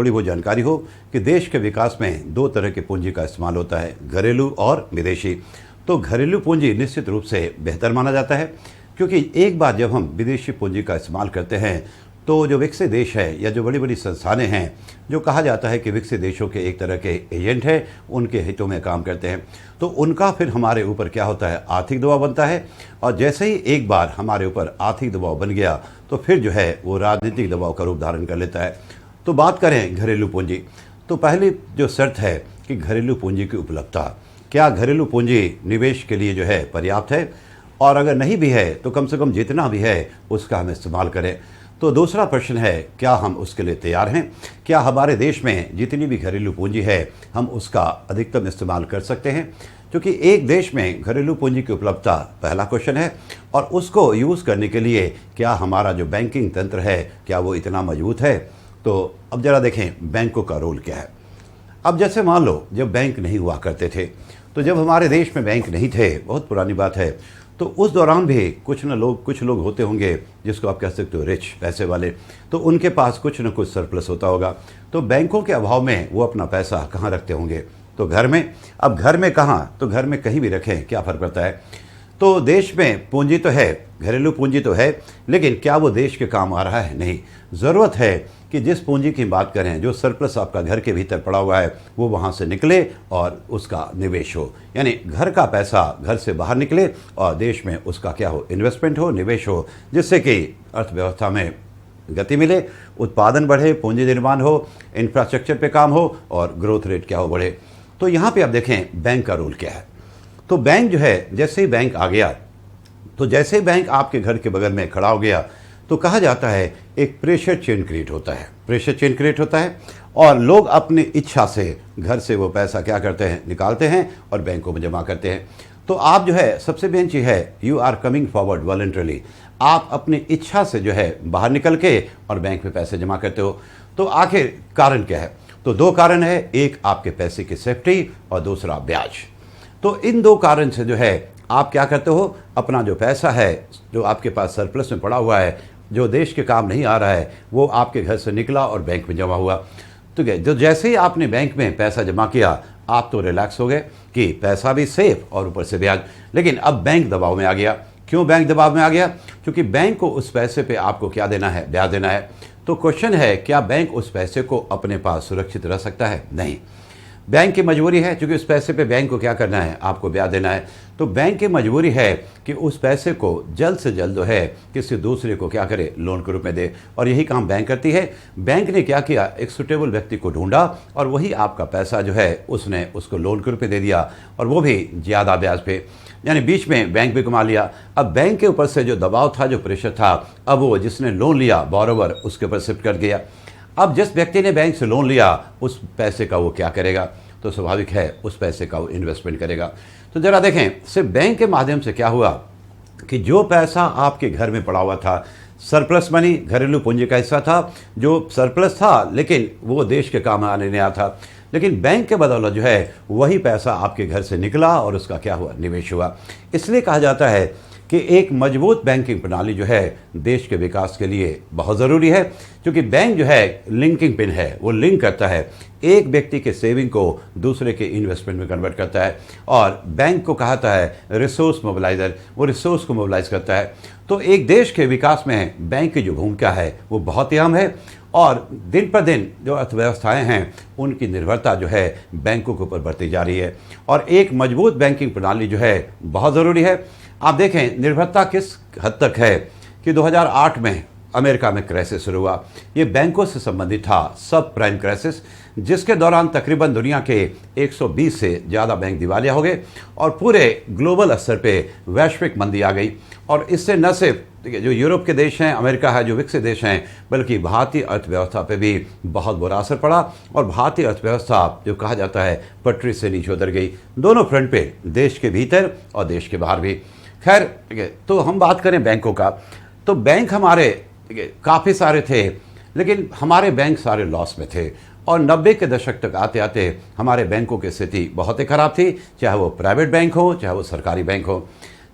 थोड़ी बहुत जानकारी हो कि देश के विकास में दो तरह के पूंजी का इस्तेमाल होता है, घरेलू और विदेशी। तो घरेलू पूंजी निश्चित रूप से बेहतर माना जाता है, क्योंकि एक बार जब हम विदेशी पूंजी का इस्तेमाल करते हैं तो जो विकसित देश है या जो बड़ी बड़ी संस्थानें हैं, जो कहा जाता है कि विकसित देशों के एक तरह के एजेंट हैं, उनके हितों में काम करते हैं, तो उनका फिर हमारे ऊपर क्या होता है, आर्थिक दबाव बनता है। और जैसे ही एक बार हमारे ऊपर आर्थिक दबाव बन गया तो फिर जो है वो राजनीतिक दबाव का रूप धारण कर लेता है। तो बात करें घरेलू पूंजी, तो पहली जो शर्त है कि घरेलू पूंजी की उपलब्धता, क्या घरेलू पूंजी निवेश के लिए जो है पर्याप्त है, और अगर नहीं भी है तो कम से कम जितना भी है उसका हम इस्तेमाल करें। तो दूसरा प्रश्न है, क्या हम उसके लिए तैयार हैं, क्या हमारे देश में जितनी भी घरेलू पूंजी है हम उसका अधिकतम इस्तेमाल कर सकते हैं। क्योंकि एक देश में घरेलू पूंजी की उपलब्धता पहला क्वेश्चन है, और उसको यूज़ करने के लिए क्या हमारा जो बैंकिंग तंत्र है क्या वो इतना मजबूत है। तो अब ज़रा देखें बैंकों का रोल क्या है। अब जैसे मान लो जब बैंक नहीं हुआ करते थे, तो जब हमारे देश में बैंक नहीं थे, बहुत पुरानी बात है, तो उस दौरान भी कुछ लोग होते होंगे जिसको आप कह सकते हो रिच, पैसे वाले, तो उनके पास कुछ न कुछ सरप्लस होता होगा। तो बैंकों के अभाव में वो अपना पैसा कहाँ रखते होंगे, तो घर में। अब घर में कहाँ, तो घर में कहीं भी रखें, क्या फ़र्क पड़ता है। तो देश में पूंजी तो है, घरेलू पूंजी तो है, लेकिन क्या वो देश के काम आ रहा है, नहीं। ज़रूरत है कि जिस पूंजी की बात करें, जो सरप्लस आपका घर के भीतर पड़ा हुआ है, वो वहाँ से निकले और उसका निवेश हो, यानी घर का पैसा घर से बाहर निकले और देश में उसका क्या हो, इन्वेस्टमेंट हो, निवेश हो, जिससे कि अर्थव्यवस्था में गति मिले, उत्पादन बढ़े, पूंजी निर्माण हो, इंफ्रास्ट्रक्चर पे काम हो और ग्रोथ रेट क्या हो, बढ़े। तो यहाँ पे आप देखें बैंक का रोल क्या है। तो बैंक जो है, जैसे ही बैंक आ गया, तो जैसे ही बैंक आपके घर के बगल में खड़ा हो गया, तो कहा जाता है एक प्रेशर चेन क्रिएट होता है, प्रेशर चेन क्रिएट होता है, और लोग अपनी इच्छा से घर से वो पैसा क्या करते हैं, निकालते हैं और बैंकों में जमा करते हैं। तो आप जो है, सबसे मेन चीज़ है, you are coming forward voluntarily, आप अपनी इच्छा से जो है बाहर निकल के और बैंक में पैसे जमा करते हो। तो आखिर कारण क्या है, तो दो कारण है, एक आपके पैसे की सेफ्टी और दूसरा ब्याज। तो इन दो कारण से जो है आप क्या करते हो, अपना जो पैसा है जो आपके पास सरप्लस में पड़ा हुआ है, जो देश के काम नहीं आ रहा है, वो आपके घर से निकला और बैंक में जमा हुआ। तो क्या, जो जैसे ही आपने बैंक में पैसा जमा किया, आप तो रिलैक्स हो गए कि पैसा भी सेफ और ऊपर से ब्याज। लेकिन अब बैंक दबाव में आ गया। क्यों बैंक दबाव में आ गया, क्योंकि बैंक को उस पैसे पे आपको क्या देना है, ब्याज देना है। तो क्वेश्चन है, क्या बैंक उस पैसे को अपने पास सुरक्षित रख सकता है, नहीं। बैंक की मजबूरी है, क्योंकि उस पैसे पे बैंक को क्या करना है, आपको ब्याज देना है। तो बैंक की मजबूरी है कि उस पैसे को जल्द से जल्द जो है किसी दूसरे को क्या करे, लोन के रूप में दे, और यही काम बैंक करती है। बैंक ने क्या किया, एक सुटेबल व्यक्ति को ढूंढा और वही आपका पैसा जो है उसने उसको लोन के रूप में दे दिया, और वो भी ज़्यादा ब्याज पे, यानी बीच में बैंक भी कमा लिया। अब बैंक के ऊपर से जो दबाव था, जो प्रेशर था, अब वो जिसने लोन लिया, बोरोवर, उसके ऊपर शिफ्ट कर गया। अब जिस व्यक्ति ने बैंक से लोन लिया, उस पैसे का वो क्या करेगा, तो स्वाभाविक है उस पैसे का वो इन्वेस्टमेंट करेगा। तो ज़रा देखें, सिर्फ बैंक के माध्यम से क्या हुआ कि जो पैसा आपके घर में पड़ा हुआ था, सरप्लस मनी, घरेलू पूंजी का हिस्सा था, जो सरप्लस था लेकिन वो देश के काम आने नहीं आया था, लेकिन बैंक के बदौलत जो है वही पैसा आपके घर से निकला और उसका क्या हुआ, निवेश हुआ। इसलिए कहा जाता है कि एक मजबूत बैंकिंग प्रणाली जो है देश के विकास के लिए बहुत ज़रूरी है, क्योंकि बैंक जो है लिंकिंग पिन है, वो लिंक करता है, एक व्यक्ति के सेविंग को दूसरे के इन्वेस्टमेंट में कन्वर्ट करता है, और बैंक को कहता है रिसोर्स मोबिलाइजर, वो रिसोर्स को मोबिलाइज करता है। तो एक देश के विकास में बैंक की जो भूमिका है वो बहुत ही अहम है, और दिन पर दिन जो अर्थव्यवस्थाएं हैं उनकी निर्भरता जो है बैंकों के ऊपर बढ़ती जा रही है, और एक मजबूत बैंकिंग प्रणाली जो है बहुत ज़रूरी है। आप देखें निर्भरता किस हद तक है कि 2008 में अमेरिका में क्राइसिस शुरू हुआ, ये बैंकों से संबंधित था, सब प्राइम क्राइसिस, जिसके दौरान तकरीबन दुनिया के 120 से ज़्यादा बैंक दिवालिया हो गए और पूरे ग्लोबल स्तर पे वैश्विक मंदी आ गई। और इससे न सिर्फ जो यूरोप के देश हैं, अमेरिका है, जो विकसित देश हैं, बल्कि भारतीय अर्थव्यवस्था पे भी बहुत बुरा असर पड़ा, और भारतीय अर्थव्यवस्था जो कहा जाता है पटरी से नीचे उतर गई, दोनों फ्रंट पे, देश के भीतर और देश के बाहर भी। खैर, तो हम बात करें बैंकों का, तो बैंक हमारे काफ़ी सारे थे, लेकिन हमारे बैंक सारे लॉस में थे, और 90 के दशक तक आते आते हमारे बैंकों की स्थिति बहुत ही ख़राब थी, चाहे वो प्राइवेट बैंक हो, चाहे वो सरकारी बैंक हो,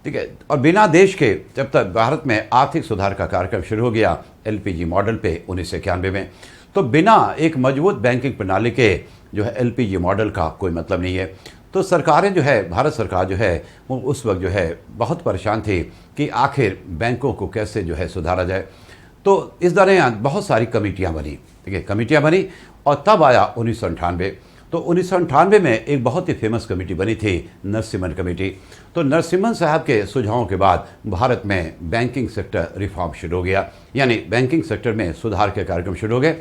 ठीक है। और बिना देश के, जब तक भारत में आर्थिक सुधार का कार्यक्रम शुरू हो गया LPG मॉडल पे 1991 में, तो बिना एक मजबूत बैंकिंग प्रणाली के जो है एलपीजी मॉडल का कोई मतलब नहीं है। तो सरकारें जो है, भारत सरकार जो है वो उस वक्त जो है बहुत परेशान थी कि आखिर बैंकों को कैसे जो है सुधारा जाए। तो इस दौरान बहुत सारी कमेटियां बनी, ठीक है, कमेटियां बनी और तब आया 1998। तो 1998 में एक बहुत ही फेमस कमेटी बनी थी, नरसिम्हन कमेटी। तो नरसिम्हन साहब के सुझावों के बाद भारत में बैंकिंग सेक्टर रिफॉर्म शुरू हो गया, यानी बैंकिंग सेक्टर में सुधार के कार्यक्रम शुरू हो गए।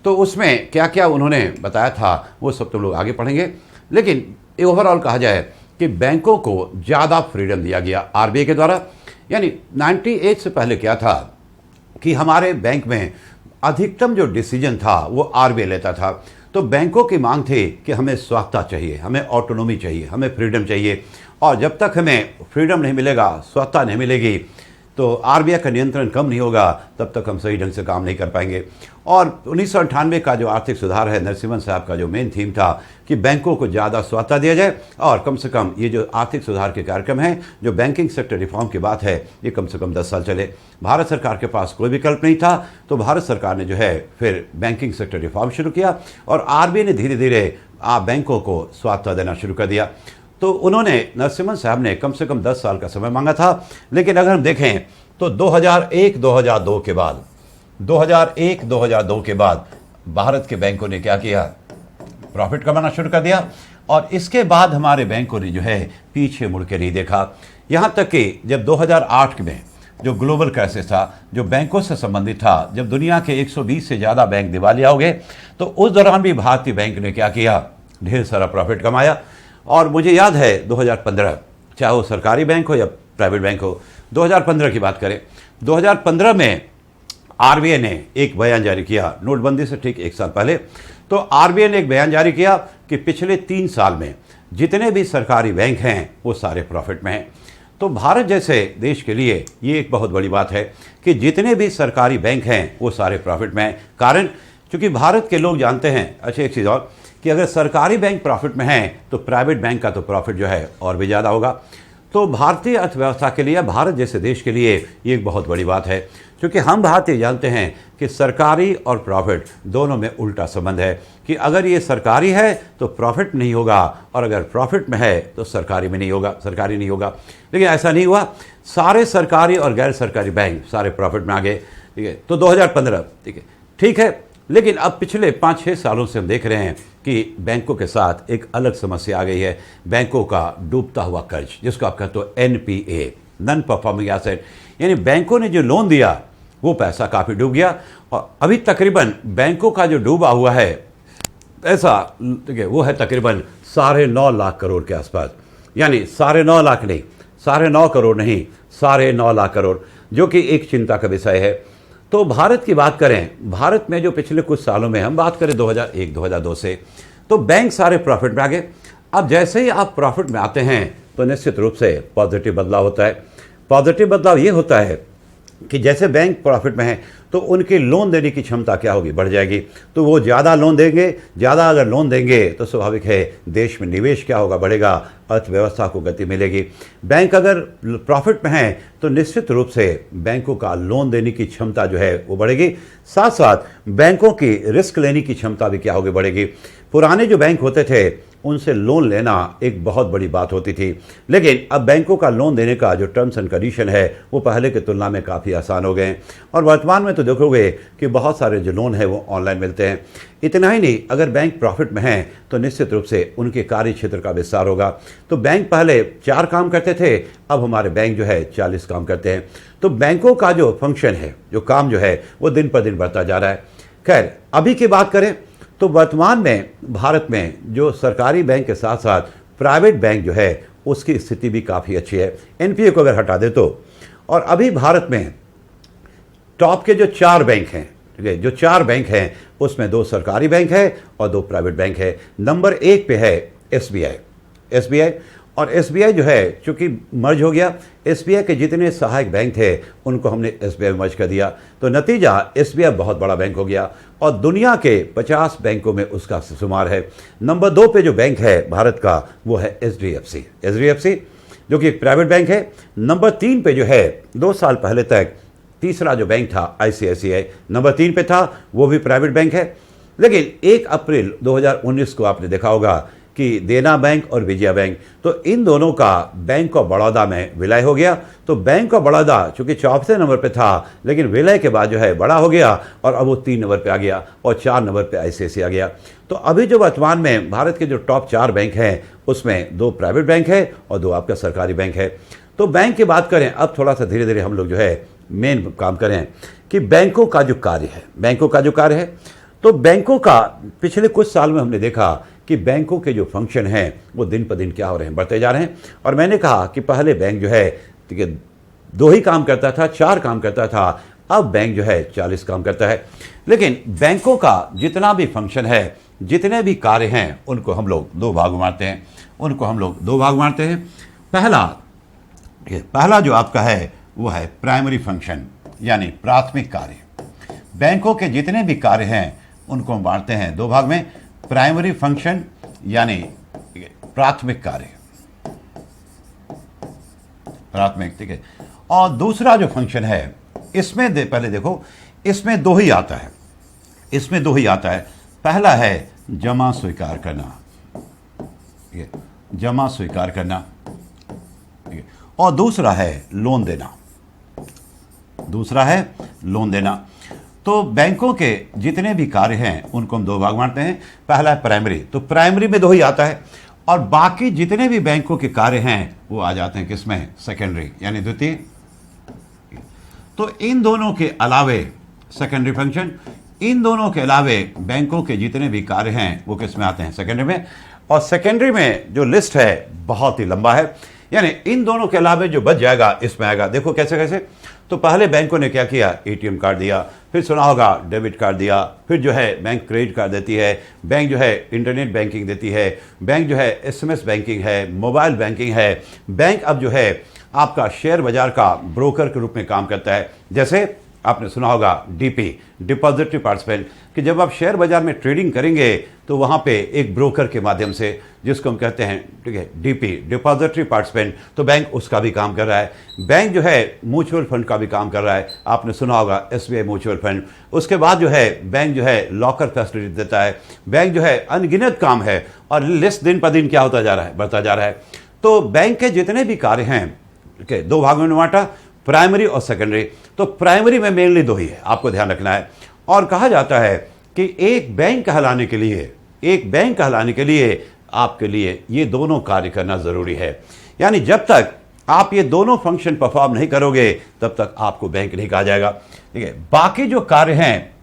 तो उसमें क्या क्या उन्होंने बताया था वो सब तुम लोग आगे पढ़ेंगे, लेकिन ओवरऑल कहा जाए कि बैंकों को ज़्यादा फ्रीडम दिया गया आरबीआई के द्वारा। यानी 98 से पहले क्या था कि हमारे बैंक में अधिकतम जो डिसीजन था वो आरबीआई लेता था। तो बैंकों की मांग थी कि हमें स्वायत्तता चाहिए, हमें ऑटोनॉमी चाहिए, हमें फ्रीडम चाहिए, और जब तक हमें फ्रीडम नहीं मिलेगा, स्वायत्तता नहीं मिलेगी, तो आरबीआई का नियंत्रण कम नहीं होगा, तब तक हम सही ढंग से काम नहीं कर पाएंगे। और 1998 का जो आर्थिक सुधार है, नरसिम्हन साहब का जो मेन थीम था कि बैंकों को ज़्यादा स्वायत्तता दिया जाए, और कम से कम ये जो आर्थिक सुधार के कार्यक्रम हैं, जो बैंकिंग सेक्टर रिफॉर्म की बात है, ये कम से कम 10 साल चले। भारत सरकार के पास कोई विकल्प नहीं था, तो भारत सरकार ने जो है फिर बैंकिंग सेक्टर रिफॉर्म शुरू किया और आरबीआई ने धीरे धीरे बैंकों को स्वायत्तता देना शुरू कर दिया। तो उन्होंने, नरसिम्हन साहब ने कम से कम 10 साल का समय मांगा था। लेकिन अगर हम देखें तो 2001-2002 के बाद 2001-2002 के बाद भारत के बैंकों ने क्या किया, प्रॉफिट कमाना शुरू कर दिया, और इसके बाद हमारे बैंकों ने जो है पीछे मुड़ के नहीं देखा। यहाँ तक कि जब 2008 में जो ग्लोबल क्राइसिस था, जो बैंकों से संबंधित था, जब दुनिया के 120 से ज़्यादा बैंक दिवालिया हो गए, तो उस दौरान भी भारतीय बैंक ने क्या किया, ढेर सारा प्रॉफिट कमाया। और मुझे याद है 2015, चाहे वो सरकारी बैंक हो या प्राइवेट बैंक हो, 2015 की बात करें, 2015 में आरबीआई ने एक बयान जारी किया, नोटबंदी से ठीक 1 साल पहले। तो आरबीआई ने एक बयान जारी किया कि पिछले 3 साल में जितने भी सरकारी बैंक हैं वो सारे प्रॉफिट में हैं। तो भारत जैसे देश के लिए ये एक बहुत बड़ी बात है कि जितने भी सरकारी बैंक हैं वो सारे प्रॉफिट में हैं। कारण, चूँकि भारत के लोग जानते हैं, अच्छा एक चीज़ और, कि अगर सरकारी बैंक प्रॉफिट में हैं तो प्राइवेट बैंक का तो प्रॉफिट जो है और भी ज़्यादा होगा। तो भारतीय अर्थव्यवस्था के लिए, भारत जैसे देश के लिए ये एक बहुत बड़ी बात है, क्योंकि हम भारतीय जानते हैं कि सरकारी और प्रॉफिट दोनों में उल्टा संबंध है, कि अगर ये सरकारी है तो प्रॉफिट नहीं होगा, और अगर प्रॉफिट में है तो सरकारी में नहीं होगा, सरकारी नहीं होगा। लेकिन ऐसा नहीं हुआ, सारे सरकारी और गैर सरकारी बैंक सारे प्रॉफिट में आ गए, ठीक है। तो 2015, ठीक है। लेकिन अब पिछले 5-6 सालों से हम देख रहे हैं कि बैंकों के साथ एक अलग समस्या आ गई है, बैंकों का डूबता हुआ कर्ज, जिसको आप कहते हो एनपीए, नॉन परफॉर्मिंग एसेट। यानी बैंकों ने जो लोन दिया वो पैसा काफ़ी डूब गया, और अभी तकरीबन बैंकों का जो डूबा हुआ है पैसा, ठीक है, वो है तकरीबन 9.5 लाख करोड़ के आसपास। यानी 9.5 लाख नहीं, 9.5 करोड़ नहीं, 9.5 लाख करोड़, जो कि एक चिंता का विषय है। तो भारत की बात करें, भारत में जो पिछले कुछ सालों में हम बात करें 2001-2002 से, तो बैंक सारे प्रॉफिट में आ गए। अब जैसे ही आप प्रॉफिट में आते हैं तो निश्चित रूप से पॉजिटिव बदलाव होता है। पॉजिटिव बदलाव ये होता है कि जैसे बैंक प्रॉफिट में है तो उनकी लोन देने की क्षमता क्या होगी, बढ़ जाएगी। तो वो ज़्यादा लोन देंगे, ज़्यादा अगर लोन देंगे तो स्वाभाविक है देश में निवेश क्या होगा, बढ़ेगा, अर्थव्यवस्था को गति मिलेगी। बैंक अगर प्रॉफिट में है तो निश्चित रूप से बैंकों का लोन देने की क्षमता जो है वो बढ़ेगी, साथ साथ बैंकों की रिस्क लेने की क्षमता भी क्या होगी, बढ़ेगी। पुराने जो बैंक होते थे उनसे लोन लेना एक बहुत बड़ी बात होती थी, लेकिन अब बैंकों का लोन देने का जो टर्म्स एंड कंडीशन है वो पहले की तुलना में काफ़ी आसान हो गए हैं, और वर्तमान में तो देखोगे कि बहुत सारे जो लोन है वो ऑनलाइन मिलते हैं। इतना ही नहीं, अगर बैंक प्रॉफिट में हैं तो निश्चित रूप से उनके कार्य क्षेत्र का विस्तार होगा। तो बैंक पहले 4 काम करते थे, अब हमारे बैंक जो है 40 काम करते हैं। तो बैंकों का जो फंक्शन है, जो काम जो है वो दिन पर दिन बढ़ता जा रहा है। खैर, अभी की बात करें तो वर्तमान में भारत में जो सरकारी बैंक के साथ साथ प्राइवेट बैंक जो है उसकी स्थिति भी काफ़ी अच्छी है, एनपीए को अगर हटा दे तो। और अभी भारत में टॉप के जो 4 बैंक हैं, ठीक है, जो 4 बैंक हैं उसमें 2 सरकारी बैंक है और 2 प्राइवेट बैंक है। नंबर 1 पे है एसबीआई, और एसबीआई जो है चूँकि मर्ज हो गया, एसबीआई के जितने सहायक बैंक थे उनको हमने एसबीआई में मर्ज कर दिया, तो नतीजा एसबीआई बहुत बड़ा बैंक हो गया और दुनिया के 50 बैंकों में उसका शुमार है। नंबर 2 पे जो बैंक है भारत का वो है एचडीएफसी जो कि एक प्राइवेट बैंक है। नंबर 3 पे जो है 2 साल पहले तक तीसरा जो बैंक था आईसीआईसीआई नंबर 3 पे था, वो भी प्राइवेट बैंक है। लेकिन 1 अप्रैल 2019 को आपने देखा होगा कि देना बैंक और विजया बैंक, तो इन दोनों का बैंक ऑफ बड़ौदा में विलय हो गया। तो बैंक ऑफ बड़ौदा चूंकि 4थे नंबर पे था, लेकिन विलय के बाद जो है बड़ा हो गया और अब वो 3 नंबर पे आ गया और 4 नंबर पे ICICI आ गया। तो अभी जो वर्तमान में भारत के जो टॉप 4 बैंक हैं उसमें 2 प्राइवेट बैंक है और 2 आपका सरकारी बैंक है। तो बैंक की बात करें, अब थोड़ा सा धीरे धीरे हम लोग जो है मेन काम करें कि बैंकों का जो कार्य है, तो बैंकों का पिछले कुछ साल में हमने देखा कि बैंकों के जो फंक्शन हैं वो दिन पर दिन क्या हो रहे हैं, बढ़ते जा रहे हैं। और मैंने कहा कि पहले बैंक जो है 2 ही काम करता था, 4 काम करता था, अब बैंक जो है 40 काम करता है। लेकिन बैंकों का जितना भी फंक्शन है, जितने भी कार्य हैं, उनको हम लोग 2 भाग मारते हैं। पहला जो आपका है वो है प्राइमरी फंक्शन, यानी प्राथमिक कार्य। बैंकों के जितने भी कार्य हैं उनको हम बांटते हैं 2 भाग में, प्राइमरी फंक्शन यानी प्राथमिक कार्य, ठीक है। और दूसरा जो फंक्शन है इसमें पहले देखो, इसमें 2 ही आता है। पहला है जमा स्वीकार करना, और दूसरा है लोन देना। तो बैंकों के जितने भी कार्य हैं उनको हम 2 भाग मानते हैं। पहला है प्राइमरी, तो प्राइमरी में 2 ही आता है, और बाकी जितने भी बैंकों के कार्य हैं वो आ जाते हैं किसमें, सेकेंडरी यानी द्वितीय। तो इन दोनों के अलावे सेकेंडरी फंक्शन, इन दोनों के अलावे बैंकों के जितने भी कार्य हैं वो किसमें आते हैं, सेकेंडरी में। और सेकेंडरी में जो लिस्ट है बहुत ही लंबा है, यानी इन दोनों के अलावे जो बच जाएगा इसमें आएगा। देखो कैसे। तो पहले बैंकों ने क्या किया, ATM कार्ड दिया, फिर सुना होगा डेबिट कार्ड दिया, फिर जो है बैंक क्रेडिट कार्ड देती है, बैंक जो है इंटरनेट बैंकिंग देती है, बैंक जो है SMS बैंकिंग है, मोबाइल बैंकिंग है। बैंक अब जो है आपका शेयर बाजार का ब्रोकर के रूप में काम करता है। जैसे आपने सुना होगा DP, डिपॉजिटरी पार्टिसिपेंट, कि जब आप शेयर बाजार में ट्रेडिंग करेंगे तो वहाँ पे एक ब्रोकर के माध्यम से, जिसको हम कहते हैं, ठीक है, DP, डिपॉजिटरी पार्टिसिपेंट, तो बैंक उसका भी काम कर रहा है। बैंक जो है म्यूचुअल फंड का भी काम कर रहा है, आपने सुना होगा SBI म्यूचुअल फंड। उसके बाद जो है बैंक जो है लॉकर फैसिलिटी देता है। बैंक जो है अनगिनत काम है, और लिस्ट दिन पर दिन क्या होता जा रहा है, बढ़ता जा रहा है। तो बैंक के जितने भी कार्य हैं, ठीक है, 2 भागों में बांटा, प्राइमरी और सेकेंडरी। तो प्राइमरी में मेनली 2 ही है, आपको ध्यान रखना है। और कहा जाता है कि एक बैंक कहलाने के लिए आपके लिए ये दोनों कार्य करना जरूरी है। यानी जब तक आप ये दोनों फंक्शन परफॉर्म नहीं करोगे तब तक आपको बैंक नहीं कहा जाएगा, ठीक है। बाकी जो कार्य हैं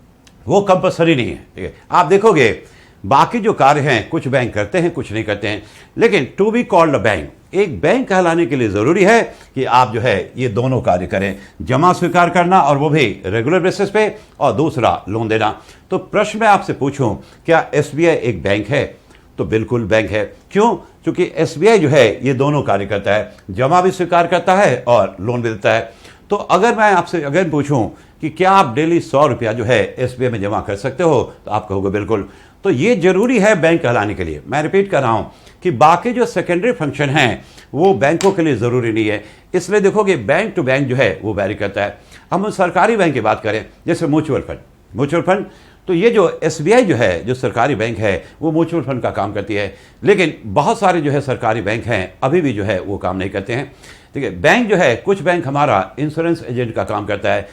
वो कंपल्सरी नहीं है, ठीक है। आप देखोगे बाकी जो कार्य हैं कुछ बैंक करते हैं, कुछ नहीं करते हैं, लेकिन to be called a bank, एक बैंक कहलाने के लिए जरूरी है कि आप जो है ये दोनों कार्य करें, जमा स्वीकार करना और वो भी रेगुलर बेसिस पे, और दूसरा लोन देना। तो प्रश्न मैं आपसे पूछूं, क्या SBI एक बैंक है? तो बिल्कुल बैंक है। क्यों? क्योंकि SBI जो है ये दोनों कार्य करता है, जमा भी स्वीकार करता है और लोन भी देता है। तो अगर मैं आपसे अगर पूछूं कि क्या आप डेली 100 रुपया जो है SBI में जमा कर सकते हो, तो आप कहोगे बिल्कुल। तो ये जरूरी है बैंक कहलाने के लिए। मैं रिपीट कर रहा हूं कि बाकी जो सेकेंडरी फंक्शन हैं वो बैंकों के लिए जरूरी नहीं है, इसलिए देखोगे बैंक टू बैंक जो है वो वैरी करता है। हम सरकारी बैंक की बात करें, जैसे म्यूचुअल फंड, तो ये जो SBI जो है, जो सरकारी बैंक है, वो म्यूचुअल फंड का काम करती है। लेकिन बहुत सारे जो है सरकारी बैंक हैं अभी भी जो है वो काम नहीं करते हैं, ठीक है। बैंक जो है, कुछ बैंक हमारा इंश्योरेंस एजेंट का काम करता है,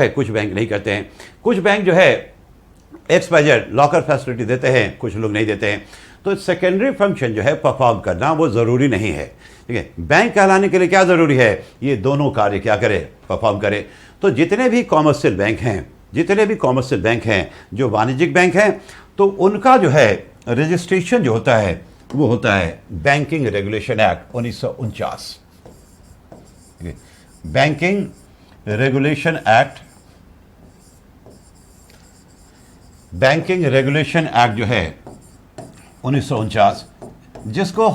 कुछ बैंक नहीं करते हैं। कुछ बैंक जो है XYZ लॉकर फैसिलिटी देते हैं, कुछ लोग नहीं देते हैं। तो सेकेंडरी फंक्शन जो है परफॉर्म करना वो जरूरी नहीं है, ठीक है। बैंक कहलाने के लिए क्या जरूरी है, ये दोनों कार्य क्या करे, परफॉर्म करे। तो जितने भी कॉमर्शियल बैंक हैं, जो वाणिज्यिक बैंक हैं, तो उनका जो है रजिस्ट्रेशन जो होता है वो होता है banking regulation act 1949, banking regulation act जो है 1949, जिसको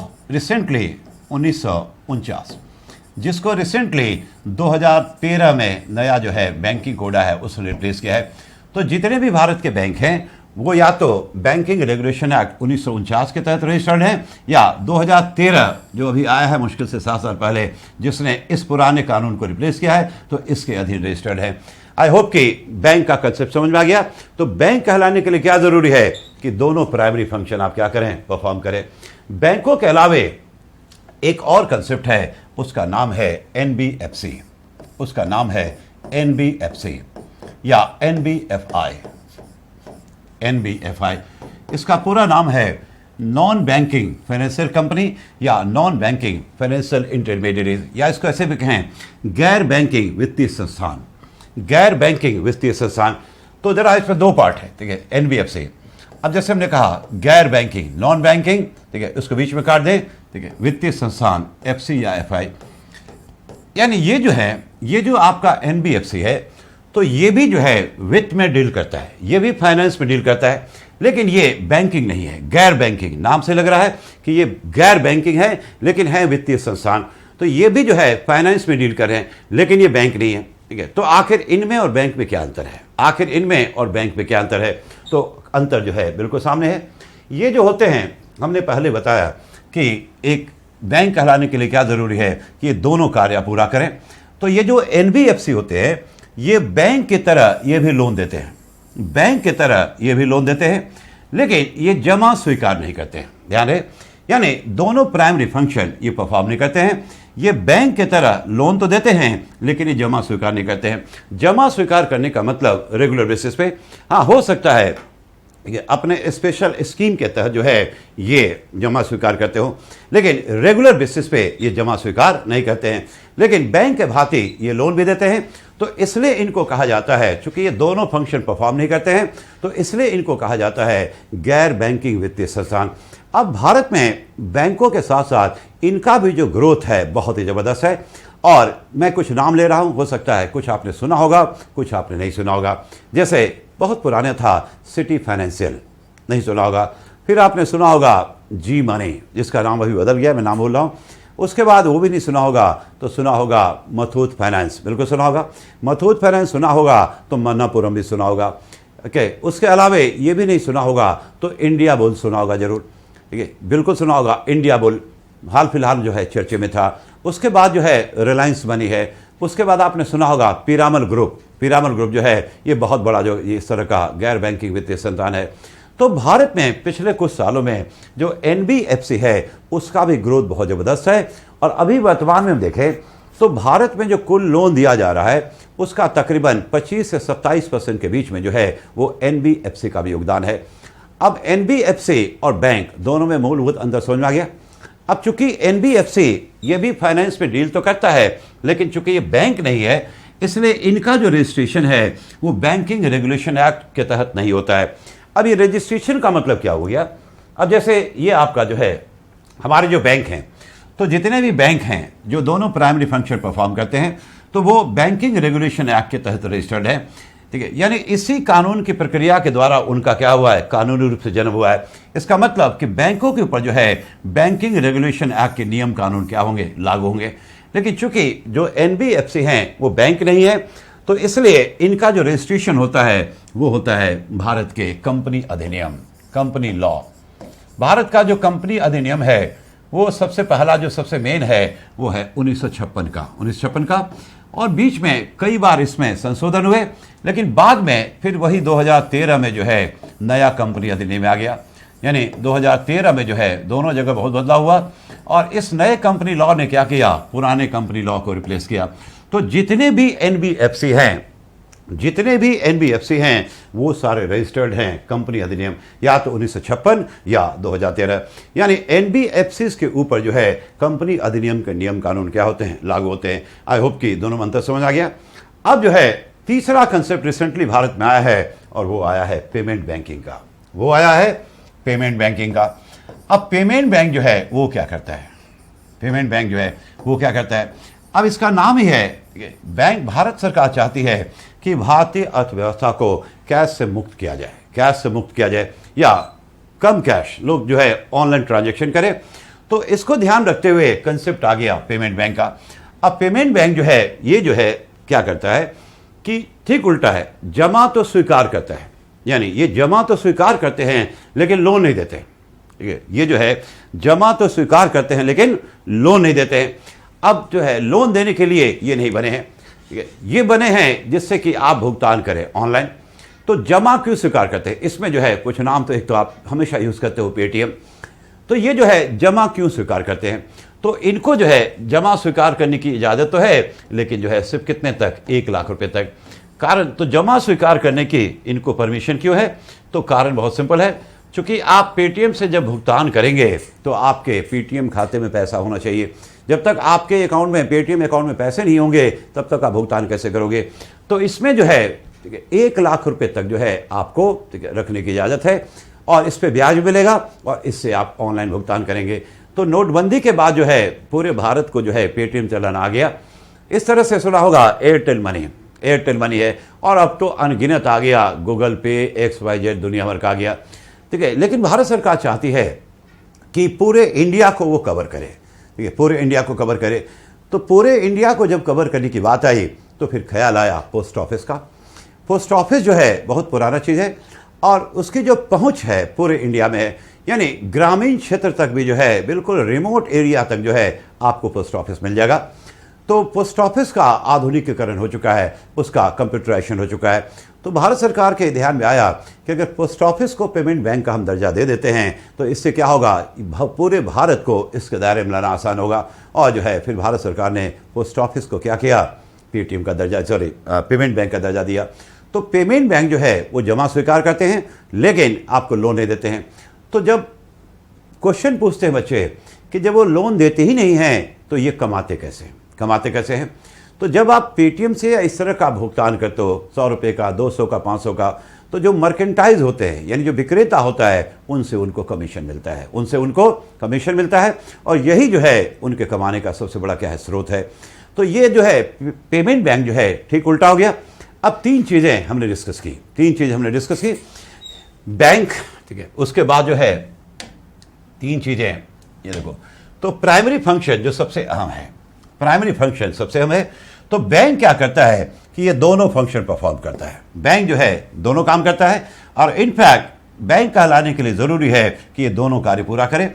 रिसेंटली 2013 में नया जो है बैंकिंग कोड है उसने रिप्लेस किया है। तो जितने भी भारत के बैंक हैं वो या तो बैंकिंग रेगुलेशन एक्ट 1949 के तहत रजिस्टर्ड है, या 2013 जो अभी आया है मुश्किल से 7 साल पहले, जिसने इस पुराने कानून को रिप्लेस किया है, तो इसके अधीन रजिस्टर्ड है। आई होप कि बैंक का कंसेप्ट समझ में आ गया। तो बैंक कहलाने के लिए क्या जरूरी है कि दोनों प्राइमरी फंक्शन आप क्या करें, परफॉर्म करें। बैंकों के अलावे एक और कंसेप्ट है, उसका नाम है NBFC, उसका नाम है NBFC या NBFI। NBFI इसका पूरा नाम है नॉन बैंकिंग फाइनेंशियल कंपनी या नॉन बैंकिंग फाइनेंशियल इंटरमीडिएरीज, या इसको ऐसे भी कहें गैर बैंकिंग वित्तीय संस्थान। गैर बैंकिंग वित्तीय संस्थान, तो जरा इसमें दो पार्ट है, ठीक है, NBFC। अब जैसे हमने कहा गैर बैंकिंग, नॉन बैंकिंग, ठीक है, उसको बीच में काट दें, ठीक है, वित्तीय संस्थान FC या FI, यानी ये जो है, ये जो आपका NBFC है, तो ये भी जो है वित्त में डील करता है, ये भी फाइनेंस में डील करता है, लेकिन ये बैंकिंग नहीं है, गैर बैंकिंग। नाम से लग रहा है कि ये गैर बैंकिंग है, लेकिन है वित्तीय संस्थान। तो ये भी जो है फाइनेंस में डील कर रहे हैं, लेकिन ये बैंक नहीं है, ठीक है। तो आखिर इनमें और बैंक में क्या अंतर है, आखिर इनमें और बैंक में क्या अंतर है? तो अंतर जो है बिल्कुल सामने है। ये जो होते हैं, हमने पहले बताया कि एक बैंक कहलाने के लिए क्या जरूरी है कि ये दोनों कार्य पूरा करें। तो ये जो NBFC होते हैं, ये बैंक की तरह ये भी लोन देते हैं, बैंक की तरह ये भी लोन देते हैं, लेकिन ये जमा स्वीकार नहीं करते हैं। ध्यान रहे, यानी दोनों प्राइमरी फंक्शन ये परफॉर्म नहीं करते हैं। ये बैंक की तरह लोन तो देते हैं, लेकिन ये जमा स्वीकार नहीं करते हैं। जमा स्वीकार करने का मतलब रेगुलर बेसिस पे, हाँ हो सकता है ये अपने स्पेशल स्कीम के तहत जो है ये जमा स्वीकार करते हो, लेकिन रेगुलर बेसिस पे ये जमा स्वीकार नहीं करते हैं। लेकिन बैंक के भांति ये लोन भी देते हैं, तो इसलिए इनको कहा जाता है, चूंकि ये दोनों फंक्शन परफॉर्म नहीं करते हैं, तो इसलिए इनको कहा जाता है गैर बैंकिंग वित्तीय संस्थान। अब भारत में बैंकों के साथ साथ इनका भी जो ग्रोथ है बहुत ही ज़बरदस्त है, और मैं कुछ नाम ले रहा हूं, हो सकता है कुछ आपने सुना होगा, कुछ आपने नहीं सुना होगा। जैसे बहुत पुराने था सिटी फाइनेंशियल, नहीं सुना होगा। फिर आपने सुना होगा जी मनी, जिसका नाम अभी बदल गया, मैं नाम बोल रहा हूँ। उसके बाद वो भी नहीं सुना होगा तो सुना होगा मुथूट फाइनेंस, बिल्कुल सुना होगा। मुथूट फाइनेंस सुना होगा तो मन्नापुरम भी सुना होगा, ओके। उसके अलावे ये भी नहीं सुना होगा तो इंडिया बुल सुना होगा जरूर, ठीक है, बिल्कुल सुना होगा। इंडिया बुल हाल फिलहाल जो है चर्चे में था। उसके बाद जो है रिलायंस मनी है। उसके बाद आपने सुना होगा पीरामल ग्रुप। पीरामल ग्रुप जो है ये बहुत बड़ा जो इस तरह का गैर बैंकिंग वित्तीय संस्थान है। तो भारत में पिछले कुछ सालों में जो NBFC है उसका भी ग्रोथ बहुत ज़बरदस्त है। और अभी वर्तमान में हम देखें तो भारत में जो कुल लोन दिया जा रहा है उसका तकरीबन 25 से 27% के बीच में जो है वो NBFC का भी योगदान है। अब NBFC और बैंक दोनों में मूलभूत अंतर समझ में आ गया। अब चूंकि NBFC ये भी फाइनेंस में डील तो करता है, लेकिन चूंकि ये बैंक नहीं है, इसलिए इनका जो रजिस्ट्रेशन है वो बैंकिंग रेगुलेशन एक्ट के तहत नहीं होता है। अब ये रजिस्ट्रेशन का मतलब क्या हो गया? अब जैसे ये आपका जो है हमारे जो बैंक हैं, तो जितने भी बैंक हैं जो दोनों प्राइमरी फंक्शन परफॉर्म करते हैं, तो वो बैंकिंग रेगुलेशन एक्ट के तहत रजिस्टर्ड है, ठीक है। यानी इसी कानून की प्रक्रिया के द्वारा उनका क्या हुआ है, कानूनी रूप से जन्म हुआ है। इसका मतलब कि बैंकों के ऊपर जो है बैंकिंग रेगुलेशन एक्ट के नियम कानून क्या होंगे, लागू होंगे। लेकिन चूंकि जो NBFC हैं वो बैंक नहीं है, तो इसलिए इनका जो रजिस्ट्रेशन होता है वो होता है भारत के कंपनी अधिनियम, कंपनी लॉ। भारत का जो कंपनी अधिनियम है वो सबसे पहला जो सबसे मेन है वो है 1956 का। और बीच में कई बार इसमें संशोधन हुए, लेकिन बाद में फिर वही 2013 में जो है नया कंपनी अधिनियम आ गया। यानी 2013 में जो है दोनों जगह बहुत बदलाव हुआ, और इस नए कंपनी लॉ ने क्या किया, पुराने कंपनी लॉ को रिप्लेस किया। तो जितने भी NBFC हैं, जितने भी NBFC हैं वो सारे रजिस्टर्ड हैं कंपनी अधिनियम, या तो 1956 या 2013। यानी NBFCs के ऊपर जो है कंपनी अधिनियम के नियम कानून क्या होते हैं, लागू होते हैं। आई होप कि दोनों में अंतर समझ आ गया। अब जो है तीसरा कंसेप्ट रिसेंटली भारत में आया है, और वो आया है पेमेंट बैंकिंग का। वो आया है पेमेंट बैंकिंग का। अब पेमेंट बैंक जो है वो क्या करता है, पेमेंट बैंक जो है वो क्या करता है? अब इसका नाम ही है बैंक। भारत सरकार चाहती है कि भारतीय अर्थव्यवस्था को कैश से मुक्त किया जाए, कैश से मुक्त किया जाए, या कम कैश लोग जो है ऑनलाइन ट्रांजैक्शन करें। तो इसको ध्यान रखते हुए कंसेप्ट आ गया पेमेंट बैंक का। अब पेमेंट बैंक जो है ये जो है क्या करता है कि ठीक उल्टा है, जमा तो स्वीकार करता है, यानी ये जमा तो स्वीकार करते हैं लेकिन लोन नहीं देते। ठीक है, ये जो है जमा तो स्वीकार करते हैं लेकिन लोन नहीं देते हैं। अब जो है लोन देने के लिए ये नहीं बने हैं, ठीक है, ये बने हैं जिससे कि आप भुगतान करें ऑनलाइन। तो जमा क्यों स्वीकार करते हैं, इसमें जो है कुछ नाम, तो एक तो आप हमेशा यूज़ करते हो पेटीएम, तो ये जो है जमा क्यों स्वीकार करते हैं, तो इनको जो है जमा स्वीकार करने की इजाज़त तो है, लेकिन जो है सिर्फ कितने तक, 1 लाख रुपए तक। कारण तो जमा स्वीकार करने की इनको परमिशन क्यों है, तो कारण बहुत सिंपल है, क्योंकि आप पेटीएम से जब भुगतान करेंगे तो आपके पेटीएम खाते में पैसा होना चाहिए। जब तक आपके अकाउंट में, पेटीएम अकाउंट में पैसे नहीं होंगे तब तक आप भुगतान कैसे करोगे। तो इसमें जो है 1 लाख रुपए तक जो है आपको रखने की इजाज़त है और इस पर ब्याज मिलेगा और इससे आप ऑनलाइन भुगतान करेंगे। तो नोटबंदी के बाद जो है पूरे भारत को जो है पेटीएम चलन आ गया। इस तरह से सुना होगा एयरटेल मनी है, और अब तो अनगिनत आ गया, गूगल पे, XYZ दुनिया भर का आ गया। ठीक है, लेकिन भारत सरकार चाहती है कि पूरे इंडिया को वो कवर करे। ठीक है, पूरे इंडिया को कवर करे। तो पूरे इंडिया को जब कवर करने की बात आई तो फिर ख्याल आया पोस्ट ऑफिस का। पोस्ट ऑफिस जो है बहुत पुराना चीज़ है और उसकी जो पहुंच है पूरे इंडिया में है, यानी ग्रामीण क्षेत्र तक भी जो है, बिल्कुल रिमोट एरिया तक जो है आपको पोस्ट ऑफिस मिल जाएगा। तो पोस्ट ऑफिस का आधुनिकीकरण हो चुका है, उसका कंप्यूटराइजेशन हो चुका है। तो भारत सरकार के ध्यान में आया कि अगर पोस्ट ऑफिस को पेमेंट बैंक का हम दर्जा दे देते हैं तो इससे क्या होगा, पूरे भारत को इसके दायरे में लाना आसान होगा। और जो है फिर भारत सरकार ने पोस्ट ऑफिस को क्या किया, पेटीएम का दर्जा, पेमेंट बैंक का दर्जा दिया। तो पेमेंट बैंक जो है वो जमा स्वीकार करते हैं लेकिन आपको लोन नहीं देते हैं। तो जब क्वेश्चन पूछते हैं बच्चे कि जब वो लोन देते ही नहीं हैं तो ये कमाते कैसे हैं। तो जब आप पेटीएम से या इस तरह का भुगतान करते हो, 100 रुपये का, 200 का, 500 का, तो जो मर्केंटाइज होते हैं यानी जो विक्रेता होता है उनसे उनको कमीशन मिलता है और यही जो है उनके कमाने का सबसे बड़ा क्या है, स्रोत है। तो ये जो है पेमेंट बैंक जो है ठीक उल्टा हो गया। अब 3 चीज़ें हमने डिस्कस की, बैंक, ठीक है, उसके बाद जो है 3 चीज़ें, ये देखो, तो प्राइमरी फंक्शन जो सबसे अहम है, तो बैंक क्या करता है कि ये दोनों फंक्शन परफॉर्म करता है। बैंक जो है दोनों काम करता है और इनफैक्ट बैंक कहलाने के लिए ज़रूरी है कि ये दोनों कार्य पूरा करे।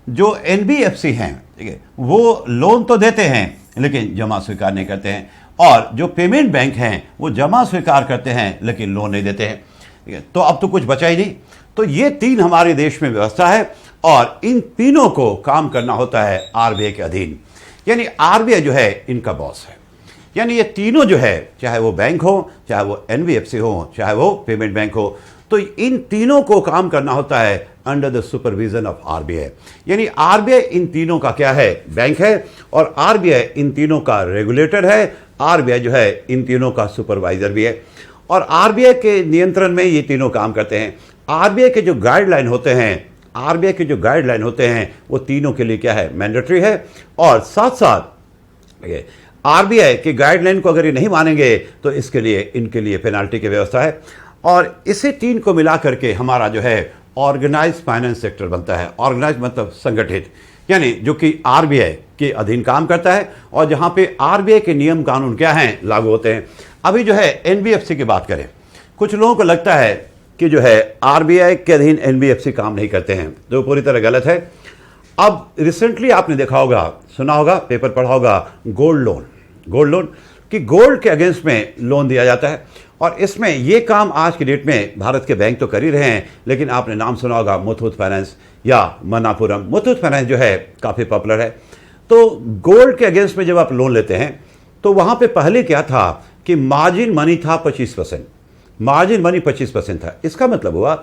जो NBFC हैं, ठीक है, वो लोन तो देते हैं लेकिन जमा स्वीकार नहीं करते हैं, और जो पेमेंट बैंक हैं वो जमा स्वीकार करते हैं लेकिन लोन नहीं देते हैं। ठीक है, तो अब तो कुछ बचा ही नहीं। तो ये 3 हमारे देश में व्यवस्था है और इन तीनों को काम करना होता है RBI के अधीन, यानी RBI जो है इनका बॉस है। यानी ये तीनों जो है, चाहे वो बैंक हो, चाहे वो NBFC हो, चाहे वो पेमेंट बैंक हो, तो इन तीनों को काम करना होता है under the supervision of RBI। यानी RBI इन तीनों का क्या है, बैंक है, और RBI इन तीनों का रेगुलेटर है, RBI जो है इन तीनों का सुपरवाइजर भी है, और RBI के नियंत्रण में ये तीनों काम करते हैं। RBI के जो गाइडलाइन होते हैं वो तीनों के लिए क्या है, मैंडेटरी है, और साथ साथ RBI के गाइडलाइन को अगर ये नहीं मानेंगे तो इसके लिए, इनके लिए पेनाल्टी की व्यवस्था है। और इसे 3 को मिला करके हमारा जो है ऑर्गेनाइज फाइनेंस सेक्टर बनता है। ऑर्गेनाइज मतलब संगठित, यानी जो कि RBI के अधीन काम करता है और जहाँ पे RBI के नियम कानून क्या हैं, लागू होते हैं। अभी जो है NBFC की बात करें, कुछ लोगों को लगता है कि जो है RBI के अधीन NBFC काम नहीं करते हैं, जो पूरी तरह गलत है। अब रिसेंटली आपने देखा होगा, सुना होगा, पेपर पढ़ा होगा, गोल्ड लोन कि गोल्ड के अगेंस्ट में लोन दिया जाता है, और इसमें ये काम आज की डेट में भारत के बैंक तो कर ही रहे हैं, लेकिन आपने नाम सुना होगा मुथूट फाइनेंस या मनापुरम। मुथूट फाइनेंस जो है काफ़ी पॉपुलर है। तो गोल्ड के अगेंस्ट में जब आप लोन लेते हैं तो वहाँ पे पहले क्या था कि मार्जिन मनी था 25%, मार्जिन मनी 25% था। इसका मतलब हुआ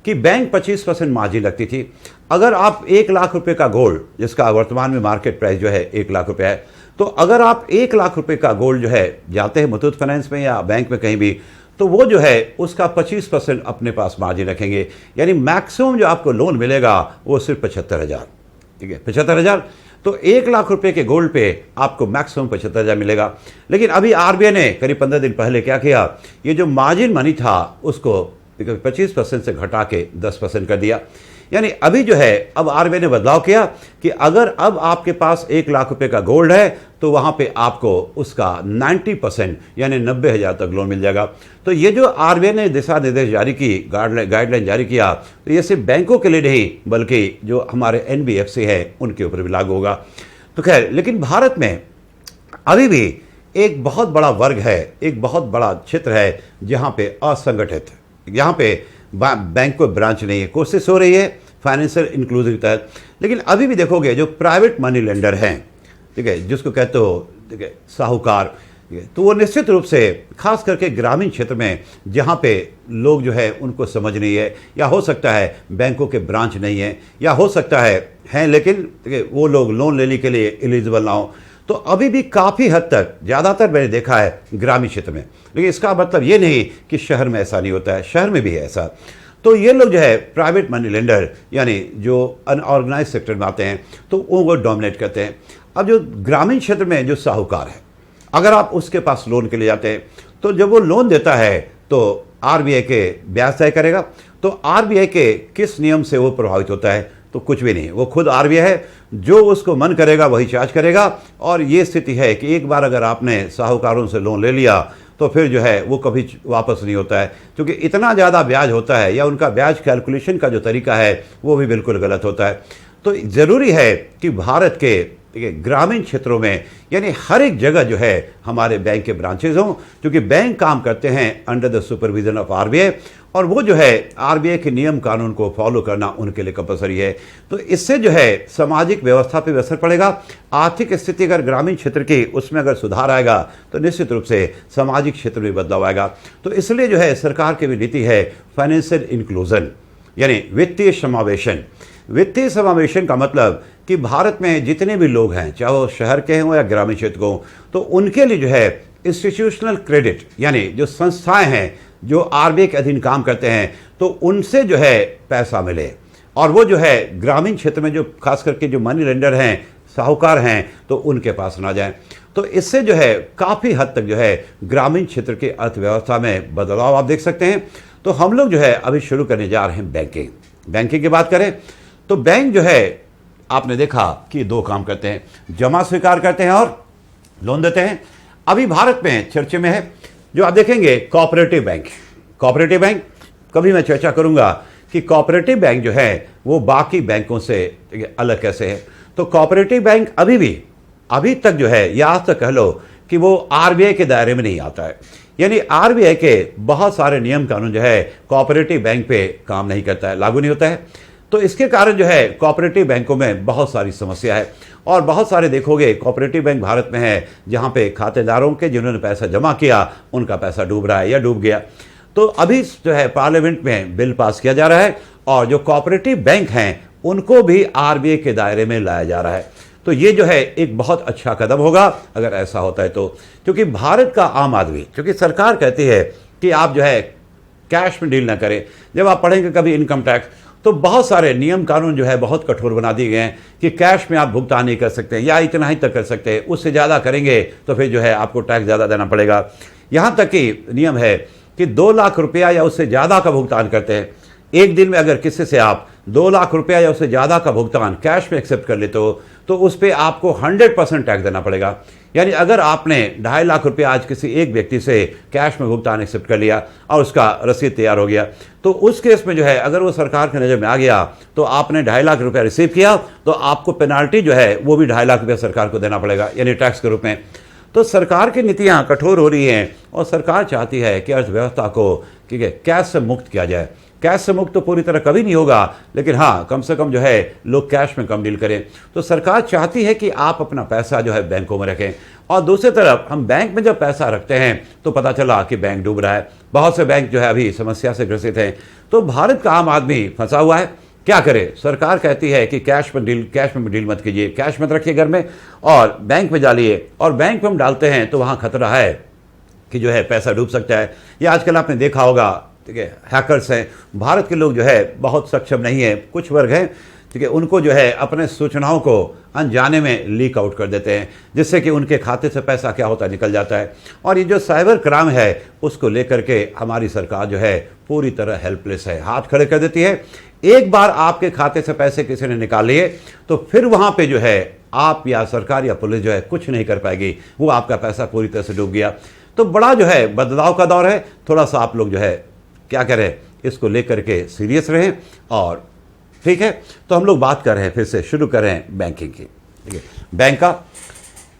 कि बैंक 25% मार्जिन रखती थी। अगर आप 1 लाख रुपए का गोल्ड, जिसका वर्तमान में मार्केट प्राइस जो है 1 लाख रुपए है, तो अगर आप 1 लाख रुपए का गोल्ड जो है जाते हैं मुथूट फाइनेंस में या बैंक में कहीं भी, तो वो जो है उसका 25% अपने पास मार्जिन रखेंगे। यानी मैक्सिमम जो आपको लोन मिलेगा वो सिर्फ 75,000, ठीक है, 75,000। तो 1 लाख रुपए के गोल्ड पे आपको मैक्सिमम 75,000 मिलेगा। लेकिन अभी RBI ने करीब 15 दिन पहले क्या किया, ये जो मार्जिन मनी था उसको 25% से घटा के 10% कर दिया। यानी अभी जो है अब आरबीआई ने बदलाव किया कि अगर अब आपके पास 1 लाख रुपए का गोल्ड है तो वहां पे आपको उसका 90% यानी 90,000 तक लोन मिल जाएगा। तो ये जो आरबीआई ने दिशा निर्देश जारी की, गाइडलाइन जारी किया, तो ये सिर्फ बैंकों के लिए नहीं बल्कि जो हमारे एनबीएफसी है उनके ऊपर भी लागू होगा। तो खैर, लेकिन भारत में अभी भी एक बहुत बड़ा वर्ग है, एक बहुत बड़ा क्षेत्र है जहां पे असंगठित, यहाँ पे बैंक को ब्रांच नहीं है। कोशिश हो रही है फाइनेंशियल इंक्लूजन के तहत, लेकिन अभी भी देखोगे जो प्राइवेट मनी लेंडर हैं, ठीक है, जिसको कहते हो ठीक है साहूकार, तो वो निश्चित रूप से खास करके ग्रामीण क्षेत्र में जहाँ पे लोग जो है उनको समझ नहीं है, या हो सकता है बैंकों के ब्रांच नहीं है, या हो सकता है हैं लेकिन वो लोग लोन लेने के लिए एलिजिबल ना हो, तो अभी भी काफ़ी हद तक, ज़्यादातर मैंने देखा है ग्रामीण क्षेत्र में। लेकिन इसका मतलब ये नहीं कि शहर में ऐसा नहीं होता है, शहर में भी है ऐसा। तो ये लोग जो है प्राइवेट मनी लेंडर यानी जो अनऑर्गेनाइज सेक्टर में आते हैं तो वो डोमिनेट करते हैं। अब जो ग्रामीण क्षेत्र में जो साहूकार है, अगर आप उसके पास लोन के लिए जाते हैं तो जब वो लोन देता है तो आरबीआई के ब्याज तय करेगा। तो आरबीआई के किस नियम से वो प्रभावित होता है? तो कुछ भी नहीं, वो खुद आरबीआई है, जो उसको मन करेगा वही चार्ज करेगा। और ये स्थिति है कि एक बार अगर आपने साहूकारों से लोन ले लिया तो फिर जो है वो कभी वापस नहीं होता है, क्योंकि इतना ज़्यादा ब्याज होता है, या उनका ब्याज कैलकुलेशन का जो तरीका है वो भी बिल्कुल गलत होता है। तो ज़रूरी है कि भारत के ग्रामीण क्षेत्रों में यानी हर एक जगह जो है हमारे बैंक के ब्रांचेज हों, क्योंकि बैंक काम करते हैं under the supervision of RBI, और वो जो है आरबीआई के नियम कानून को फॉलो करना उनके लिए कंपलसरी है। तो इससे जो है सामाजिक व्यवस्था पे भी असर पड़ेगा। आर्थिक स्थिति अगर ग्रामीण क्षेत्र की उसमें अगर सुधार आएगा तो निश्चित रूप से सामाजिक क्षेत्र में बदलाव आएगा। तो इसलिए जो है सरकार की भी नीति है फाइनेंशियल इंक्लूजन यानी वित्तीय समावेशन। वित्तीय समावेशन का मतलब कि भारत में जितने भी लोग हैं, चाहे वो शहर के हों या ग्रामीण क्षेत्र को, तो उनके लिए जो है इंस्टीट्यूशनल क्रेडिट यानी जो संस्थाएं हैं जो आरबीआई के अधीन काम करते हैं, तो उनसे जो है पैसा मिले, और वो जो है ग्रामीण क्षेत्र में जो खास करके जो मनी लेंडर हैं, साहूकार हैं, तो उनके पास ना जाएं। तो इससे जो है काफ़ी हद तक जो है ग्रामीण क्षेत्र की अर्थव्यवस्था में बदलाव आप देख सकते हैं। तो हम लोग जो है अभी शुरू करने जा रहे हैं बैंकिंग की बात करें तो बैंक जो है आपने देखा कि दो काम करते हैं, जमा स्वीकार करते हैं और लोन देते हैं। अभी भारत में चर्चे में है जो आप देखेंगे कोऑपरेटिव बैंक। कभी मैं चर्चा करूंगा कि कोऑपरेटिव बैंक जो है वो बाकी बैंकों से अलग कैसे है। तो कोऑपरेटिव बैंक अभी तक जो है, या आज तक कह लो कि वो आरबीआई के दायरे में नहीं आता है, यानी आरबीआई के बहुत सारे नियम कानून जो है कोऑपरेटिव बैंक पे काम नहीं करता है, लागू नहीं होता है। तो इसके कारण जो है कोऑपरेटिव बैंकों में बहुत सारी समस्या है, और बहुत सारे देखोगे कोऑपरेटिव बैंक भारत में है जहां पे खातेदारों के जिन्होंने पैसा जमा किया उनका पैसा डूब रहा है या डूब गया। तो अभी जो है पार्लियामेंट में बिल पास किया जा रहा है, और जो कोऑपरेटिव बैंक हैं उनको भी आरबीआई के दायरे में लाया जा रहा है। तो ये जो है एक बहुत अच्छा कदम होगा अगर ऐसा होता है तो, क्योंकि भारत का आम आदमी, क्योंकि सरकार कहती है कि आप जो है कैश में डील ना करें। जब आप पढ़ेंगे कभी इनकम टैक्स, तो बहुत सारे नियम कानून जो है बहुत कठोर बना दिए गए हैं कि कैश में आप भुगतान नहीं कर सकते, या इतना ही तक कर सकते हैं, उससे ज़्यादा करेंगे तो फिर जो है आपको टैक्स ज़्यादा देना पड़ेगा। यहाँ तक कि नियम है कि 2 लाख रुपया या उससे ज़्यादा का भुगतान करते हैं, एक दिन में अगर किसी से आप 2 लाख रुपया या उससे ज़्यादा का भुगतान कैश में एक्सेप्ट कर लेते हो तो उस पर आपको 100% टैक्स देना पड़ेगा। यानी अगर आपने 2.5 लाख रुपया आज किसी एक व्यक्ति से कैश में भुगतान एक्सेप्ट कर लिया और उसका रसीद तैयार हो गया, तो उस केस में जो है अगर वो सरकार की नज़र में आ गया तो आपने 2.5 लाख रुपया रिसीव किया तो आपको पेनाल्टी जो है वो भी 2.5 लाख रुपया सरकार को देना पड़ेगा, यानी टैक्स के रूप में। तो सरकार की नीतियाँ कठोर हो रही हैं, और सरकार चाहती है कि अर्थव्यवस्था को कैश से मुक्त किया जाए। कैश से मुक्त तो पूरी तरह कभी नहीं होगा, लेकिन हाँ कम से कम जो है लोग कैश में कम डील करें। तो सरकार चाहती है कि आप अपना पैसा जो है बैंकों में रखें, और दूसरी तरफ हम बैंक में जब पैसा रखते हैं तो पता चला कि बैंक डूब रहा है, बहुत से बैंक जो है अभी समस्या से ग्रसित हैं। तो भारत का आम आदमी फंसा हुआ है, क्या करे? सरकार कहती है कि कैश में डील मत कीजिए, कैश मत रखिए घर में, और बैंक में डालिए, और बैंक में हम डालते हैं तो वहाँ खतरा है कि जो है पैसा डूब सकता है। या आजकल आपने देखा होगा, ठीक है, हैकर्स हैं, भारत के लोग जो है बहुत सक्षम नहीं है, कुछ वर्ग हैं ठीक है, उनको जो है अपने सूचनाओं को अनजाने में लीक आउट कर देते हैं, जिससे कि उनके खाते से पैसा क्या होता है निकल जाता है। और ये जो साइबर क्राइम है उसको लेकर के हमारी सरकार जो है पूरी तरह हेल्पलेस है, हाथ खड़े कर देती है। एक बार आपके खाते से पैसे किसी ने निकाल लिए तो फिर वहां पे जो है आप या सरकार या पुलिस जो है कुछ नहीं कर पाएगी, वो आपका पैसा पूरी तरह से डूब गया। तो बड़ा जो है बदलाव का दौर है, थोड़ा सा आप लोग जो है क्या करें, इसको लेकर के सीरियस रहें। और ठीक है, तो हम लोग बात कर रहे हैं, फिर से शुरू कर रहे हैं बैंकिंग की। ठीक है, बैंक का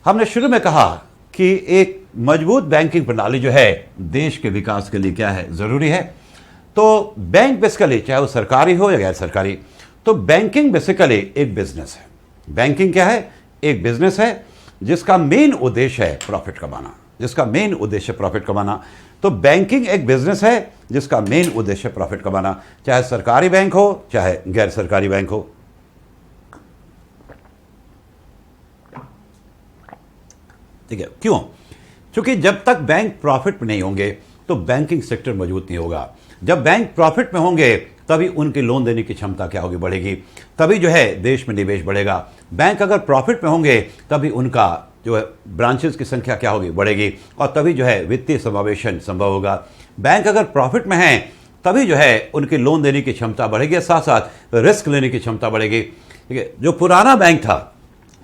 हमने शुरू में कहा कि एक मजबूत बैंकिंग प्रणाली जो है देश के विकास के लिए क्या है, जरूरी है। तो बैंक बेसिकली चाहे वो सरकारी हो या गैर सरकारी, तो बैंकिंग बेसिकली एक बिजनेस है। बैंकिंग क्या है, एक बिजनेस है जिसका मेन उद्देश्य है प्रॉफिट कमाना, जिसका मेन उद्देश्य प्रॉफिट कमाना। तो बैंकिंग एक बिजनेस है जिसका मेन उद्देश्य प्रॉफिट कमाना, चाहे सरकारी बैंक हो चाहे गैर सरकारी बैंक हो। ठीक है, क्यों? क्योंकि जब तक बैंक प्रॉफिट में नहीं होंगे तो बैंकिंग सेक्टर मजबूत नहीं होगा। जब बैंक प्रॉफिट में होंगे तभी उनकी लोन देने की क्षमता क्या होगी, बढ़ेगी, तभी जो है देश में निवेश बढ़ेगा। बैंक अगर प्रॉफिट में होंगे तभी उनका जो है ब्रांचेस की संख्या क्या होगी, बढ़ेगी, और तभी जो है वित्तीय समावेशन संभव होगा। बैंक अगर प्रॉफिट में हैं तभी जो है उनकी लोन देने की क्षमता बढ़ेगी, साथ साथ रिस्क लेने की क्षमता बढ़ेगी। ठीक है, जो पुराना बैंक था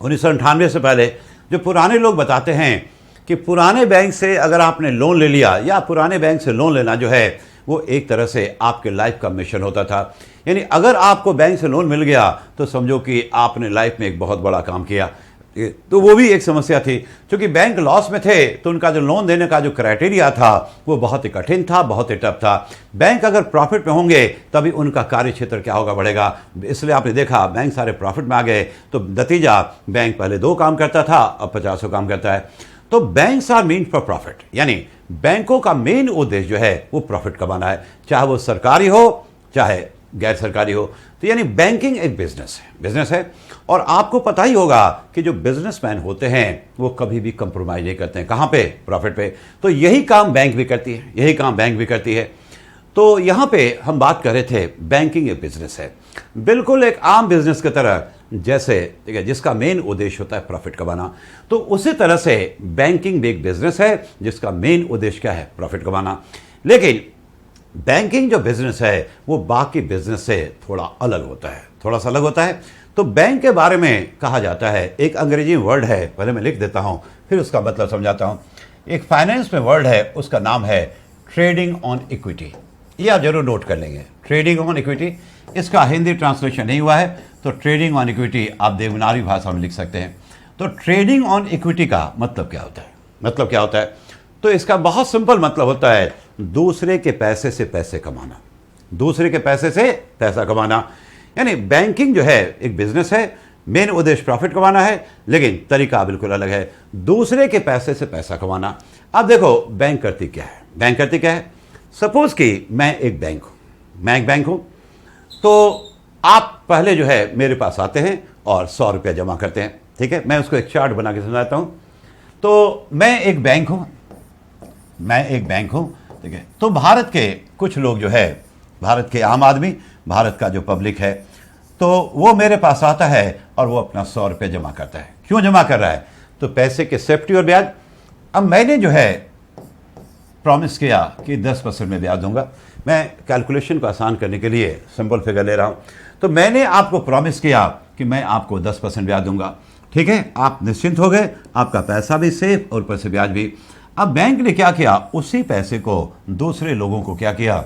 1998 से पहले, जो पुराने लोग बताते हैं कि पुराने बैंक से अगर आपने लोन ले लिया या पुराने बैंक से लोन लेना जो है वो एक तरह से आपके लाइफ का मिशन होता था। यानी अगर आपको बैंक से लोन मिल गया तो समझो कि आपने लाइफ में एक बहुत बड़ा काम किया। तो वो भी एक समस्या थी, क्योंकि बैंक लॉस में थे तो उनका जो लोन देने का जो क्राइटेरिया था वो बहुत ही कठिन था, बहुत ही टफ था। बैंक अगर प्रॉफिट में होंगे तभी उनका कार्य क्षेत्र क्या होगा, बढ़ेगा। इसलिए आपने देखा बैंक सारे प्रॉफिट में आ गए तो नतीजा बैंक पहले 2 काम करता था, अब 50 काम करता है। तो banks are mean for profit, यानी बैंकों का मेन उद्देश्य जो है वो प्रॉफिट कमाना है, चाहे वो सरकारी हो चाहे गैर सरकारी हो। तो यानी बैंकिंग एक बिजनेस है। और आपको पता ही होगा कि जो बिजनेसमैन होते हैं वो कभी भी कंप्रोमाइज नहीं करते हैं, कहाँ पे, प्रॉफिट पे। तो यही काम बैंक भी करती है, तो यहाँ पे हम बात कर रहे थे बैंकिंग एक बिजनेस है, बिल्कुल एक आम बिजनेस की तरह, जैसे ठीक है जिसका मेन उद्देश्य होता है प्रॉफिट कमाना। तो उसी तरह से बैंकिंग भी एक बिजनेस है जिसका मेन उद्देश्य क्या है, प्रॉफिट कमाना। लेकिन बैंकिंग जो बिजनेस है वो बाकी बिजनेस से थोड़ा सा अलग होता है। तो बैंक के बारे में कहा जाता है, एक अंग्रेजी वर्ड है, पहले मैं लिख देता हूं फिर उसका मतलब समझाता हूं। एक फाइनेंस में वर्ड है, उसका नाम है ट्रेडिंग ऑन इक्विटी। ये आप जरूर नोट कर लेंगे, ट्रेडिंग ऑन इक्विटी। इसका हिंदी ट्रांसलेशन नहीं हुआ है, तो ट्रेडिंग ऑन इक्विटी आप देवनागरी भाषा में लिख सकते हैं। तो ट्रेडिंग ऑन इक्विटी का मतलब क्या होता है? तो इसका बहुत सिंपल मतलब होता है दूसरे के पैसे से पैसे कमाना, दूसरे के पैसे से पैसा कमाना। यानी बैंकिंग जो है एक बिजनेस है, मेन उद्देश्य प्रॉफिट कमाना है, लेकिन तरीका बिल्कुल अलग है, दूसरे के पैसे से पैसा कमाना। अब देखो बैंक करती क्या है, सपोज कि मैं एक बैंक हूं, तो आप पहले जो है मेरे पास आते हैं और 100 रुपया जमा करते हैं। ठीक है, मैं उसको एक चार्ट बना के समझाता हूं। तो मैं एक बैंक हूं, ठीक है। तो भारत के कुछ लोग जो है, भारत के आम आदमी, भारत का जो पब्लिक है, तो वो मेरे पास आता है और वो अपना 100 रुपये जमा करता है। क्यों जमा कर रहा है? तो पैसे के सेफ्टी और ब्याज। अब मैंने जो है प्रॉमिस किया कि 10% में ब्याज दूंगा। मैं कैलकुलेशन को आसान करने के लिए सिंपल फिगर ले रहा हूं। तो मैंने आपको प्रॉमिस किया कि मैं आपको 10% ब्याज दूंगा। ठीक है, आप निश्चिंत हो गए, आपका पैसा भी सेफ और ऊपर से ब्याज भी। अब बैंक ने क्या किया, उसी पैसे को दूसरे लोगों को क्या किया,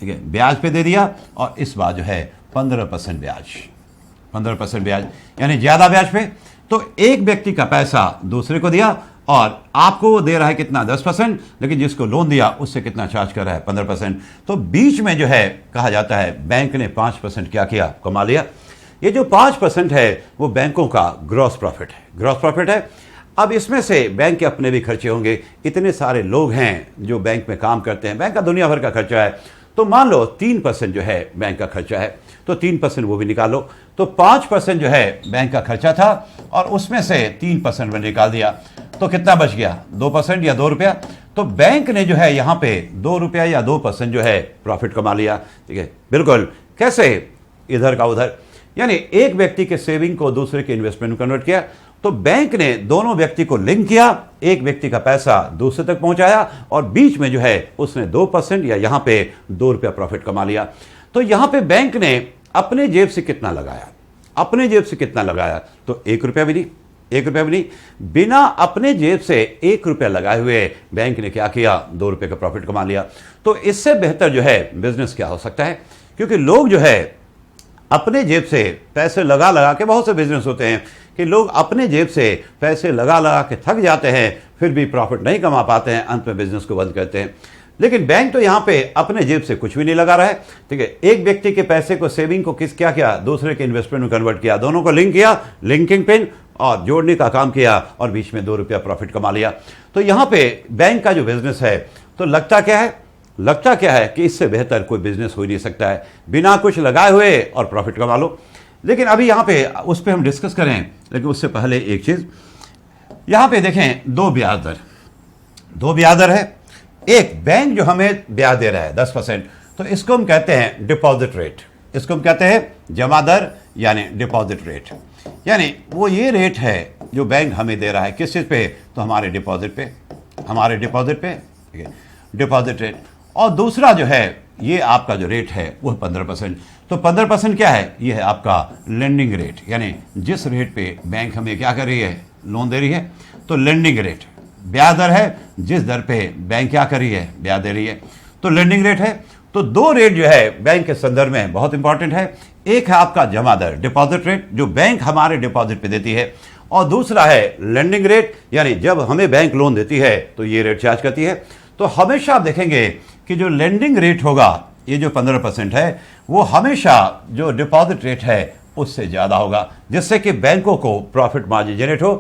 ठीक है, ब्याज पे दे दिया। और इस बार जो है 15% ब्याज, यानी ज्यादा ब्याज पे। तो एक व्यक्ति का पैसा दूसरे को दिया और आपको वो दे रहा है कितना, 10%, लेकिन जिसको लोन दिया उससे कितना चार्ज कर रहा है, 15%। तो बीच में जो है कहा जाता है बैंक ने 5% क्या किया, कमा लिया। ये जो 5% है वो बैंकों का ग्रॉस प्रॉफिट है। अब इसमें से बैंक के अपने भी खर्चे होंगे, इतने सारे लोग हैं जो बैंक में काम करते हैं, बैंक का दुनिया भर का खर्चा है। तो मान लो 3% जो है बैंक का खर्चा है, तो 3% वो भी निकाल लो। तो 5% जो है बैंक का खर्चा था और उसमें से 3% में निकाल दिया, तो कितना बच गया, 2% या 2 रुपया। तो बैंक ने जो है यहाँ पे 2 रुपया या 2% जो है प्रॉफिट कमा लिया। ठीक है, बिल्कुल कैसे? इधर का उधर, यानी एक व्यक्ति के सेविंग को दूसरे के इन्वेस्टमेंट में कन्वर्ट किया। तो बैंक ने दोनों व्यक्ति को लिंक किया, एक व्यक्ति का पैसा दूसरे तक पहुंचाया और बीच में जो है उसने 2% या यहां पे ₹2 प्रॉफिट कमा लिया। तो यहां पे बैंक ने अपने जेब से कितना लगाया? अपने जेब से कितना लगाया? तो ₹1 भी नहीं, ₹1 भी नहीं। बिना अपने जेब से ₹1 लगाए हुए बैंक ने क्या किया? ₹2 का प्रॉफिट कमा लिया। तो इससे बेहतर जो है बिजनेस क्या हो सकता है? क्योंकि लोग जो है अपने जेब से पैसे लगा लगा के, बहुत से बिजनेस होते हैं कि लोग अपने जेब से पैसे लगा लगा के थक जाते हैं, फिर भी प्रॉफिट नहीं कमा पाते हैं, अंत में बिजनेस को बंद करते हैं। लेकिन बैंक तो यहां पे अपने जेब से कुछ भी नहीं लगा रहा है, ठीक है। एक व्यक्ति के पैसे को, सेविंग को क्या किया? दूसरे के इन्वेस्टमेंट में कन्वर्ट किया, दोनों को लिंक किया, लिंकिंग पिन, और जोड़ने का काम किया और बीच में ₹2 प्रॉफिट कमा लिया। तो यहां पे बैंक का जो बिजनेस है, तो लगता क्या है कि इससे बेहतर कोई बिजनेस हो ही नहीं सकता है, बिना कुछ लगाए हुए और प्रॉफिट कमा लो। लेकिन अभी यहां पे उस पर हम डिस्कस करें, लेकिन उससे पहले एक चीज यहां पे देखें, दो ब्याज दर है। एक बैंक जो हमें ब्याज दे रहा है 10%, तो इसको हम कहते हैं डिपॉजिट रेट, इसको हम कहते हैं जमा दर यानी डिपॉजिट रेट। यानी वो ये रेट है जो बैंक हमें दे रहा है, किस चीज पे? तो हमारे डिपॉजिट पे, ठीक है, डिपॉजिट रेट। और दूसरा जो है ये आपका जो रेट है वो 15%। तो 15% क्या है? ये है आपका लेंडिंग रेट, यानी जिस रेट पे बैंक हमें क्या कर रही है? लोन दे रही है। तो लेंडिंग रेट ब्याज दर है, जिस दर पे बैंक क्या कर रही है? ब्याज दे रही है, तो लेंडिंग रेट है। तो दो रेट जो है बैंक के संदर्भ में बहुत इंपॉर्टेंट है। एक है आपका जमा दर, डिपॉजिट रेट, जो बैंक हमारे डिपॉजिट पे देती है, और दूसरा है लेंडिंग रेट, यानी जब हमें बैंक लोन देती है तो ये रेट चार्ज करती है। तो हमेशा आप देखेंगे कि जो लेंडिंग रेट होगा, ये जो 15% है, वो हमेशा जो डिपॉजिट रेट है उससे ज्यादा होगा, जिससे कि बैंकों को प्रॉफिट मार्जिन जनरेट हो।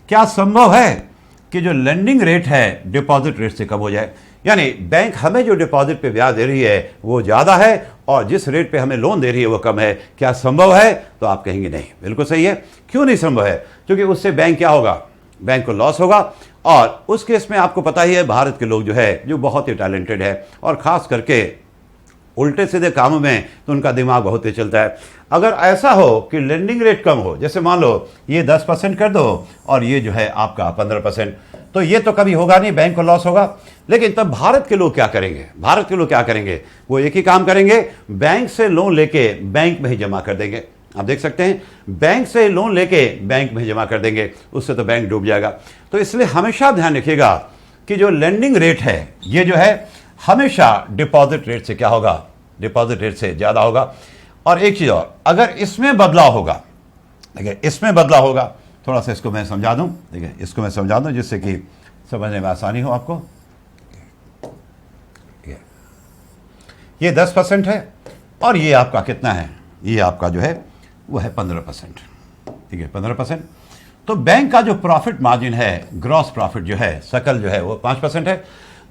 क्या संभव है कि जो लेंडिंग रेट है डिपॉजिट रेट से कम हो जाए? यानी बैंक हमें जो डिपॉजिट पे ब्याज दे रही है वो ज्यादा है और जिस रेट पे हमें लोन दे रही है वो कम है। क्या संभव है? तो आप कहेंगे नहीं, बिल्कुल सही है। क्यों नहीं संभव है? क्योंकि उससे बैंक क्या होगा? बैंक को लॉस होगा। और उस केस में आपको पता ही है, भारत के लोग जो है जो बहुत ही टैलेंटेड है और खास करके उल्टे सीधे कामों में तो उनका दिमाग बहुत तेज चलता है। अगर ऐसा हो कि लेंडिंग रेट कम हो, जैसे मान लो ये 10% कर दो और ये जो है आपका 15%, तो ये तो कभी होगा नहीं, बैंक को लॉस होगा। लेकिन तब भारत के लोग क्या करेंगे? वो एक ही काम करेंगे, बैंक से लोन लेके बैंक में ही जमा कर देंगे। आप देख सकते हैं, बैंक से लोन लेके बैंक में जमा कर देंगे, उससे तो बैंक डूब जाएगा। तो इसलिए हमेशा ध्यान रखिएगा कि जो लेंडिंग रेट है ये जो है हमेशा डिपॉजिट रेट से क्या होगा? डिपॉजिट रेट से ज्यादा होगा। और एक चीज और, अगर इसमें बदलाव होगा, देखिए इसमें बदलाव होगा, थोड़ा सा इसको मैं समझा दूं, देखिए इसको मैं समझा दूं जिससे कि समझने में आसानी हो आपको। ये 10% है और ये आपका कितना है? ये आपका जो है वो है 15%, ठीक है, 15%। तो बैंक का जो प्रॉफिट मार्जिन है, ग्रॉस प्रॉफिट जो है, सकल जो है वो 5% है।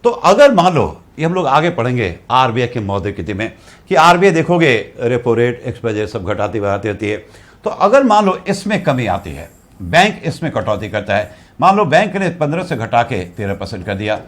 तो अगर मान लो, ये हम लोग आगे पढ़ेंगे आरबीआई के मौद्रिक में कि आरबीआई देखोगे रेपो रेट, एक्सपेक्टेड सब घटाती बढ़ाती रहती है। तो अगर मान लो इसमें कमी आती है, बैंक इसमें कटौती करता है, मान लो बैंक ने 15 से घटा के 13% कर दिया,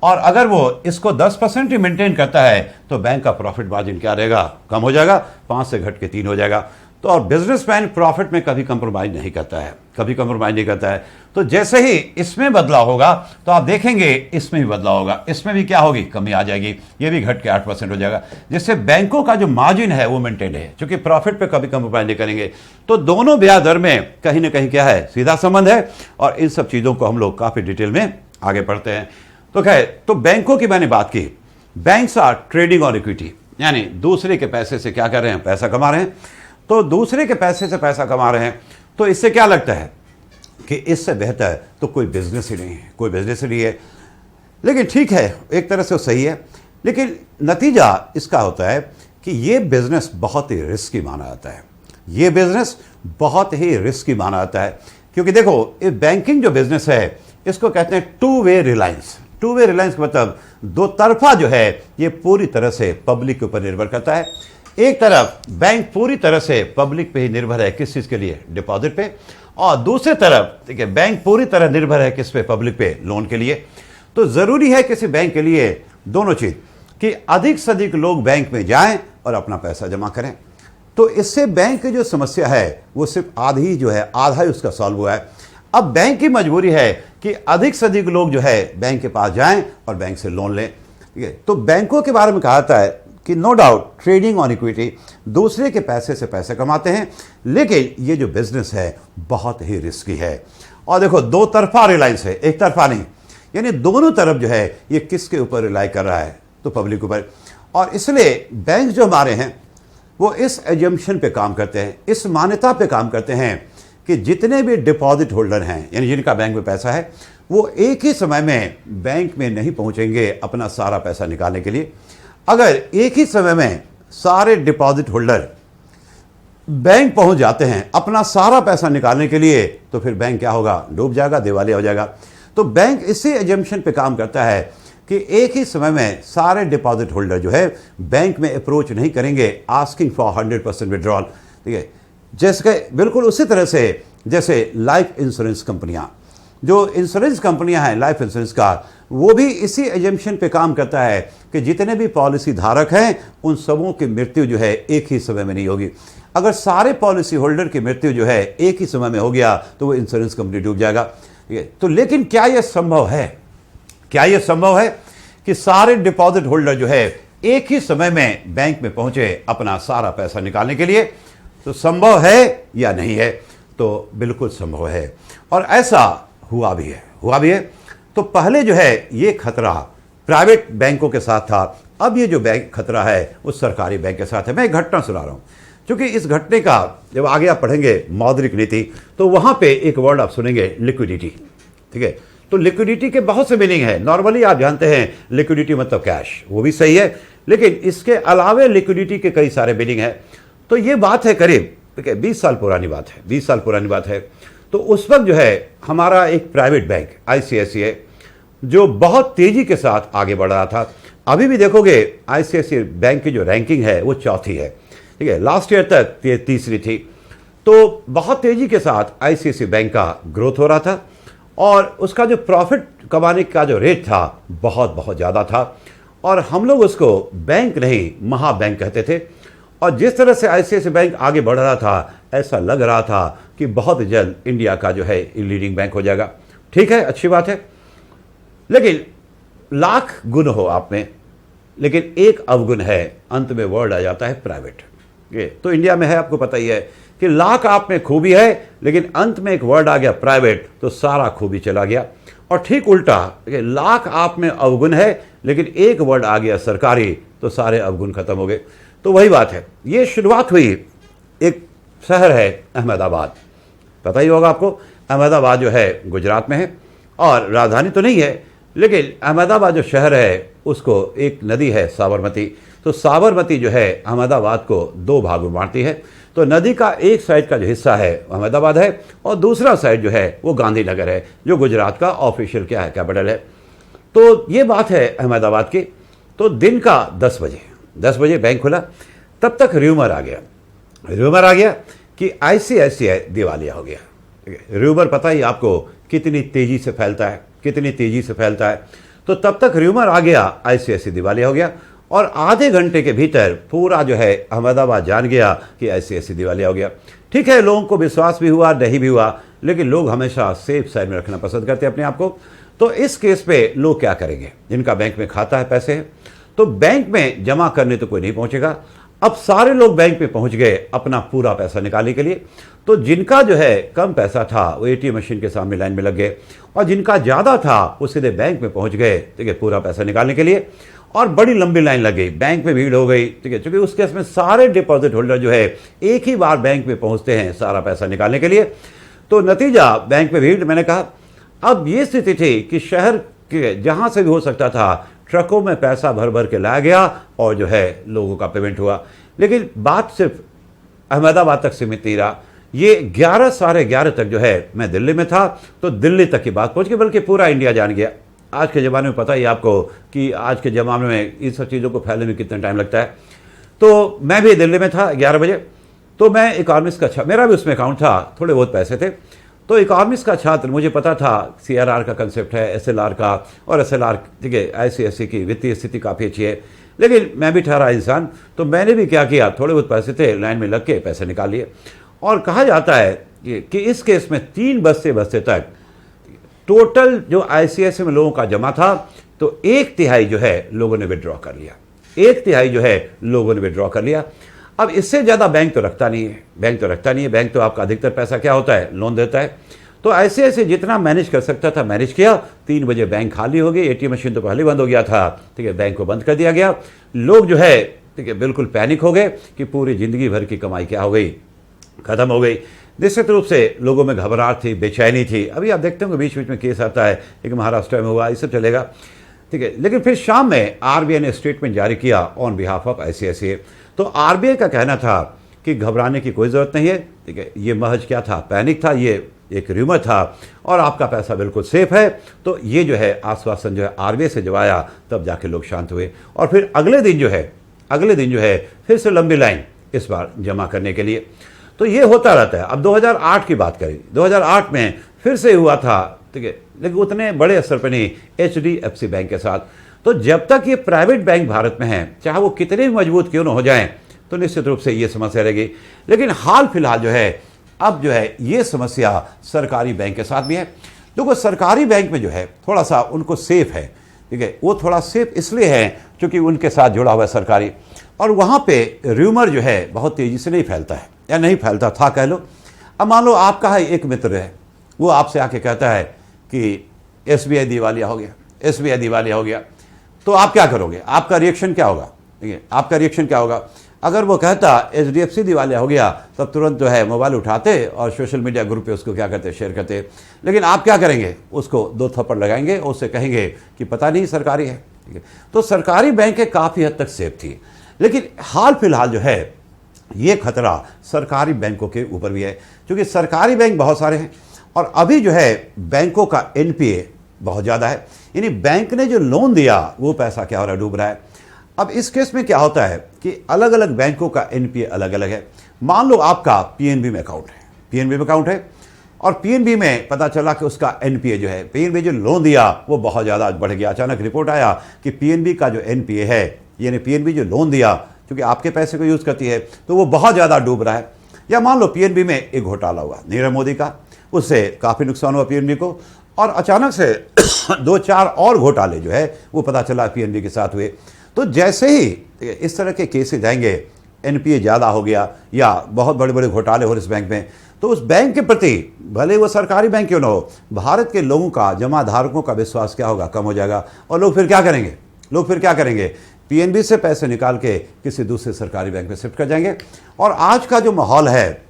और अगर वो इसको 10% ही मेंटेन करता है तो बैंक का प्रॉफिट मार्जिन क्या रहेगा? कम हो जाएगा, 5 से घट के 3 हो जाएगा। तो और बिजनेसमैन प्रॉफिट में कभी कंप्रोमाइज नहीं करता है, तो जैसे ही इसमें बदलाव होगा तो आप देखेंगे इसमें भी बदलाव होगा, इसमें भी क्या होगी? कमी आ जाएगी, ये भी घट के 8% हो जाएगा, जिससे बैंकों का जो मार्जिन है वो मेंटेन है, क्योंकि प्रॉफिट पे कभी कंप्रोमाइज नहीं करेंगे। तो दोनों ब्याज दर में कहीं ना कहीं क्या है? सीधा संबंध है। और इन सब चीजों को हम लोग काफी डिटेल में आगे पढ़ते हैं। तो खैर, तो बैंकों की मैंने बात की, बैंक्स आर ट्रेडिंग और इक्विटी, यानी दूसरे के पैसे से क्या कर रहे हैं? पैसा कमा रहे हैं। तो दूसरे के पैसे से पैसा कमा रहे हैं, तो इससे क्या लगता है कि इससे बेहतर तो कोई बिजनेस ही नहीं है। लेकिन ठीक है, एक तरह से वो सही है, लेकिन नतीजा इसका होता है कि ये बिजनेस बहुत ही रिस्की माना जाता है, क्योंकि देखो ये बैंकिंग जो बिजनेस है इसको कहते हैं टू वे रिलायंस का मतलब दो तरफा जो है ये पूरी तरह से पब्लिक के ऊपर निर्भर करता है। एक तरफ बैंक पूरी तरह से पब्लिक पे ही निर्भर है, किस चीज के लिए? डिपॉजिट पे। और दूसरी तरफ ठीक है, बैंक पूरी तरह निर्भर है किस पे? पब्लिक पे, लोन के लिए। तो जरूरी है किसी बैंक के लिए दोनों चीज, कि अधिक से अधिक लोग बैंक में जाएं और अपना पैसा जमा करें। तो इससे बैंक की जो समस्या है वो सिर्फ आधी जो है, आधा ही उसका सॉल्व हुआ है। अब बैंक की मजबूरी है कि अधिक से अधिक लोग जो है बैंक के पास जाएं और बैंक से लोन लें। ठीक है, तो बैंकों के बारे में कहा जाता है कि no doubt trading on equity, दूसरे के पैसे से पैसे कमाते हैं, लेकिन ये जो बिजनेस है बहुत ही रिस्की है। और देखो, दो तरफा रिलायंस है, एक तरफा नहीं, यानी दोनों तरफ जो है ये किसके ऊपर रिलाई कर रहा है, तो पब्लिक ऊपर। और इसलिए बैंक जो हमारे हैं वो इस एजम्पशन पे काम करते हैं, इस मान्यता पे काम करते हैं कि जितने भी डिपॉजिट होल्डर हैं, यानी जिनका बैंक में पैसा है, वो एक ही समय में बैंक में नहीं पहुंचेंगे अपना सारा पैसा निकालने के लिए। अगर एक ही समय में सारे डिपॉजिट होल्डर बैंक पहुंच जाते हैं अपना सारा पैसा निकालने के लिए, तो फिर बैंक क्या होगा, डूब जाएगा, दिवालिया हो जाएगा। तो बैंक इसी एजम्पशन पे काम करता है कि एक ही समय में सारे डिपॉजिट होल्डर जो है बैंक में अप्रोच नहीं करेंगे आस्किंग फॉर 100% विड्रॉल। ठीक है, जैसे बिल्कुल उसी तरह से जैसे लाइफ इंश्योरेंस कंपनियां, जो इंश्योरेंस कंपनियां हैं लाइफ इंश्योरेंस का, वो भी इसी एजम्पशन पे काम करता है कि जितने भी पॉलिसी धारक हैं उन सबों की मृत्यु जो है एक ही समय में नहीं होगी। अगर सारे पॉलिसी होल्डर की मृत्यु जो है एक ही समय में हो गया तो वो इंश्योरेंस कंपनी डूब जाएगा। तो लेकिन क्या यह संभव है, क्या यह संभव है कि सारे डिपॉजिट होल्डर जो है एक ही समय में बैंक में पहुंचे अपना सारा पैसा निकालने के लिए? तो संभव है या नहीं है? तो बिल्कुल संभव है, और ऐसा हुआ भी है। तो पहले जो है ये खतरा प्राइवेट बैंकों के साथ था, अब ये जो बैंक खतरा है वो सरकारी बैंक के साथ है। मैं एक घटना सुना रहा हूं, क्योंकि इस घटने का जब आगे आप पढ़ेंगे मौद्रिक नीति, तो वहां पे एक वर्ड आप सुनेंगे, लिक्विडिटी। ठीक है, तो लिक्विडिटी के बहुत से मीनिंग है। नॉर्मली आप जानते हैं लिक्विडिटी मतलब कैश, वो भी सही है, लेकिन इसके अलावे लिक्विडिटी के कई सारे मीनिंग है। तो ये बात है करीब 20 साल पुरानी बात है, 20 साल पुरानी बात है। तो उस वक्त जो है हमारा एक प्राइवेट बैंक ICICI जो बहुत तेजी के साथ आगे बढ़ रहा था। अभी भी देखोगे ICICI बैंक की जो रैंकिंग है वो चौथी है। ठीक है, लास्ट ईयर तक ये तीसरी थी। तो बहुत तेजी के साथ ICICI बैंक का ग्रोथ हो रहा था, और उसका जो प्रॉफिट कमाने का जो रेट था बहुत बहुत ज़्यादा था, और हम लोग उसको बैंक नहीं महाबैंक कहते थे। और जिस तरह से ICICI बैंक आगे बढ़ रहा था, ऐसा लग रहा था कि बहुत जल्द इंडिया का जो है लीडिंग बैंक हो जाएगा। ठीक है, अच्छी बात है, लेकिन लाख गुण हो आप में, लेकिन एक अवगुण है, अंत में वर्ड आ जाता है प्राइवेट। ये तो इंडिया में है, आपको पता ही है कि लाख आप में खूबी है, लेकिन अंत में एक वर्ड आ गया प्राइवेट, तो सारा खूबी चला गया। और ठीक उल्टा, लाख आप में अवगुण है, लेकिन एक वर्ड आ गया सरकारी, तो सारे अवगुण खत्म हो गए। तो वही बात है। ये शुरुआत हुई, एक शहर है अहमदाबाद, पता ही होगा आपको। अहमदाबाद जो है गुजरात में है, और राजधानी तो नहीं है, लेकिन अहमदाबाद जो शहर है उसको एक नदी है साबरमती। तो साबरमती जो है अहमदाबाद को दो भाग में बांटती है। तो नदी का एक साइड का जो हिस्सा है अहमदाबाद है, और दूसरा साइड जो है वो गांधीनगर है, जो गुजरात का ऑफिशियल क्या है, कैपिटल है। तो ये बात है अहमदाबाद की। तो दिन का 10 बजे बैंक खुला, तब तक र्यूमर आ गया कि ICICI दिवालिया हो गया। र्यूमर पता ही आपको कितनी तेजी से फैलता है, तो तब तक र्यूमर आ गया ICICI दिवालिया हो गया, और आधे घंटे के भीतर पूरा जो है अहमदाबाद जान गया कि ICICI दिवालिया हो गया। ठीक है, लोगों को विश्वास भी हुआ, नहीं भी हुआ, लेकिन लोग हमेशा सेफ साइड में रखना पसंद करते हैं अपने आप को। तो इस केस पे लोग क्या करेंगे? जिनका बैंक में खाता है, पैसे है, तो बैंक में जमा करने तो कोई नहीं पहुंचेगा। अब सारे लोग बैंक में पहुंच गए अपना पूरा पैसा निकालने के लिए। तो जिनका जो है कम पैसा था वो ATM मशीन के सामने लाइन में लग गए, और जिनका ज़्यादा था वो सीधे बैंक में पहुंच गए, ठीक है, पूरा पैसा निकालने के लिए। और बड़ी लंबी लाइन लग गई, बैंक में भीड़ हो गई। ठीक है, क्योंकि उस केस में सारे डिपॉजिट होल्डर जो है एक ही बार बैंक में पहुंचते हैं सारा पैसा निकालने के लिए। तो नतीजा बैंक में भीड़। मैंने कहा अब ये स्थिति थी कि शहर के जहाँ से भी हो सकता था ट्रकों में पैसा भर भर के लाया गया, और जो है लोगों का पेमेंट हुआ। लेकिन बात सिर्फ अहमदाबाद तक सीमित नहीं रहा। ये 11 साढ़े 11 तक जो है मैं दिल्ली में था, तो दिल्ली तक की बात पहुंच गई, बल्कि पूरा इंडिया जान गया। आज के ज़माने में पता ही आपको कि आज के ज़माने में इन सब चीज़ों को फैलने में कितना टाइम लगता है। तो मैं भी दिल्ली में था 11 बजे। तो मैं इकोनॉमिक्स का मेरा भी उसमें अकाउंट था, थोड़े बहुत पैसे थे। तो इकोनॉमिक्स का छात्र, मुझे पता था CRR का कंसेप्ट है, SLR का, और SLR ठीक है, ICICI की वित्तीय स्थिति काफ़ी अच्छी है। लेकिन मैं भी ठहरा इंसान, तो मैंने भी क्या किया, थोड़े बहुत पैसे थे, लाइन में लग के पैसे निकाल लिए। और कहा जाता है कि इस केस में 3 बजते तक टोटल जो आईसीआईसीआई में लोगों का जमा था, तो 1/3 जो है लोगों ने विड्रॉ कर लिया, 1/3 जो है लोगों ने विड्रॉ कर लिया। अब इससे ज़्यादा बैंक तो रखता नहीं है, बैंक तो आपका अधिकतर पैसा क्या होता है, लोन देता है। तो ऐसे जितना मैनेज कर सकता था मैनेज किया। 3 बजे बैंक खाली हो गई, एटीएम मशीन तो पहले बंद हो गया था, ठीक है, बैंक को बंद कर दिया गया। लोग जो है, ठीक है, बिल्कुल पैनिक हो गए कि पूरी ज़िंदगी भर की कमाई क्या हो गई, ख़त्म हो गई। निश्चित रूप से लोगों में घबराहट थी, बेचैनी थी। अभी आप देखते होंगे बीच बीच में केस आता है, एक महाराष्ट्र में हुआ, ये सब चलेगा, ठीक है। लेकिन फिर शाम में आरबीआई ने स्टेटमेंट जारी किया ऑन बिहाफ ऑफ आईसीआईसीआई। तो आरबीआई का कहना था कि घबराने की कोई ज़रूरत नहीं है, ठीक है, ये महज क्या था, पैनिक था, ये एक र्यूमर था और आपका पैसा बिल्कुल सेफ है। तो ये जो है आश्वासन जो है आरबीआई से जब आया, तब जाके लोग शांत हुए। और फिर अगले दिन जो है फिर से लंबी लाइन इस बार जमा करने के लिए। तो ये होता रहता है। अब 2008 की बात करें, 2008 में फिर से हुआ था, ठीक है, लेकिन उतने बड़े स्तर पर नहीं, एचडीएफसी बैंक के साथ। तो जब तक ये प्राइवेट बैंक भारत में हैं, चाहे वो कितने भी मजबूत क्यों ना हो जाएं, तो निश्चित रूप से ये समस्या रहेगी। लेकिन हाल फिलहाल जो है, अब जो है ये समस्या सरकारी बैंक के साथ भी है। देखो, सरकारी बैंक में जो है थोड़ा सा उनको सेफ है, ठीक है, वो थोड़ा सेफ इसलिए है क्योंकि उनके साथ जुड़ा हुआ है सरकारी, और वहाँ पे र्यूमर जो है बहुत तेज़ी से नहीं फैलता है, या नहीं फैलता था कह लो। अब मान लो आपका है एक मित्र है, वो आपसे आके कहता है कि एसबीआई दिवालिया हो गया, तो आप क्या करोगे, आपका रिएक्शन क्या होगा, ठीक है, आपका रिएक्शन क्या होगा? अगर वो कहता एचडीएफसी दिवालिया हो गया, तब तुरंत जो है मोबाइल उठाते और सोशल मीडिया ग्रुप पे उसको क्या करते, शेयर करते। लेकिन आप क्या करेंगे, उसको 2 थप्पड़ लगाएंगे और उससे कहेंगे कि पता नहीं सरकारी है, ठीक है। तो सरकारी बैंकें काफ़ी हद तक सेफ थी। लेकिन हाल फिलहाल जो है ये खतरा सरकारी बैंकों के ऊपर भी है, क्योंकि सरकारी बैंक बहुत सारे हैं और अभी जो है बैंकों का एनपीए बहुत ज़्यादा है, यानी बैंक ने जो लोन दिया वो पैसा क्या हो रहा है, डूब रहा है। अब इस केस में क्या होता है कि अलग अलग बैंकों का एनपीए अलग अलग है। मान लो आपका पीएनबी में अकाउंट है और पीएनबी में पता चला कि उसका एनपीए जो है, पीएनबी जो लोन दिया वो बहुत ज़्यादा बढ़ गया। अचानक रिपोर्ट आया कि पीएनबी का जो एनपीए है, यानी पीएनबी जो लोन दिया, क्योंकि आपके पैसे को यूज़ करती है, तो वो बहुत ज़्यादा डूब रहा है। या मान लो पीएनबी में एक घोटाला हुआ नीरव मोदी का, उससे काफ़ी नुकसान हुआ पीएनबी को, और अचानक से 2-4 और घोटाले जो है वो पता चला पीएनबी के साथ हुए। तो जैसे ही इस तरह के केसेस जाएंगे, एनपीए ज़्यादा हो गया या बहुत बड़े बड़े घोटाले हो रहे इस बैंक में, तो उस बैंक के प्रति, भले वो सरकारी बैंक क्यों ना हो, भारत के लोगों का, जमा धारकों का विश्वास क्या होगा, कम हो जाएगा। और लोग फिर क्या करेंगे, पीएनबी से पैसे निकाल के किसी दूसरे सरकारी बैंक में शिफ्ट कर जाएंगे। और आज का जो माहौल है,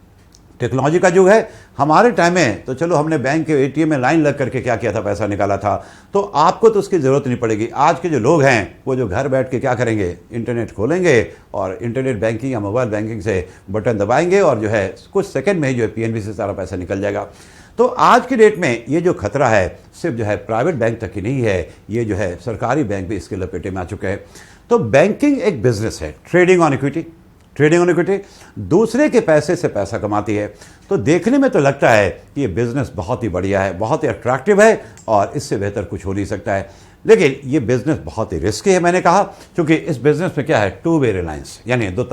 टेक्नोलॉजी का युग है। हमारे टाइम में तो चलो हमने बैंक के एटीएम में लाइन लग करके क्या किया था, पैसा निकाला था, तो आपको तो उसकी ज़रूरत नहीं पड़ेगी। आज के जो लोग हैं वो जो घर बैठ के क्या करेंगे, इंटरनेट खोलेंगे और इंटरनेट बैंकिंग या मोबाइल बैंकिंग से बटन दबाएंगे और जो है कुछ सेकंड में ही जो है पीएनबी से सारा पैसा निकल जाएगा। तो आज की डेट में ये जो खतरा है सिर्फ जो है प्राइवेट बैंक तक ही नहीं है, ये जो है सरकारी बैंक भी इसके लपेटे में आ चुके हैं। तो बैंकिंग एक बिजनेस है, ट्रेडिंग ऑन इक्विटी, दूसरे के पैसे से पैसा कमाती है। तो देखने में तो लगता है कि ये बिजनेस बहुत ही बढ़िया है, बहुत ही अट्रैक्टिव है और इससे बेहतर कुछ हो नहीं सकता है। लेकिन ये बिजनेस बहुत ही रिस्की है, मैंने कहा, क्योंकि इस बिजनेस में क्या है, 2 वे रिलायंस, यानी दो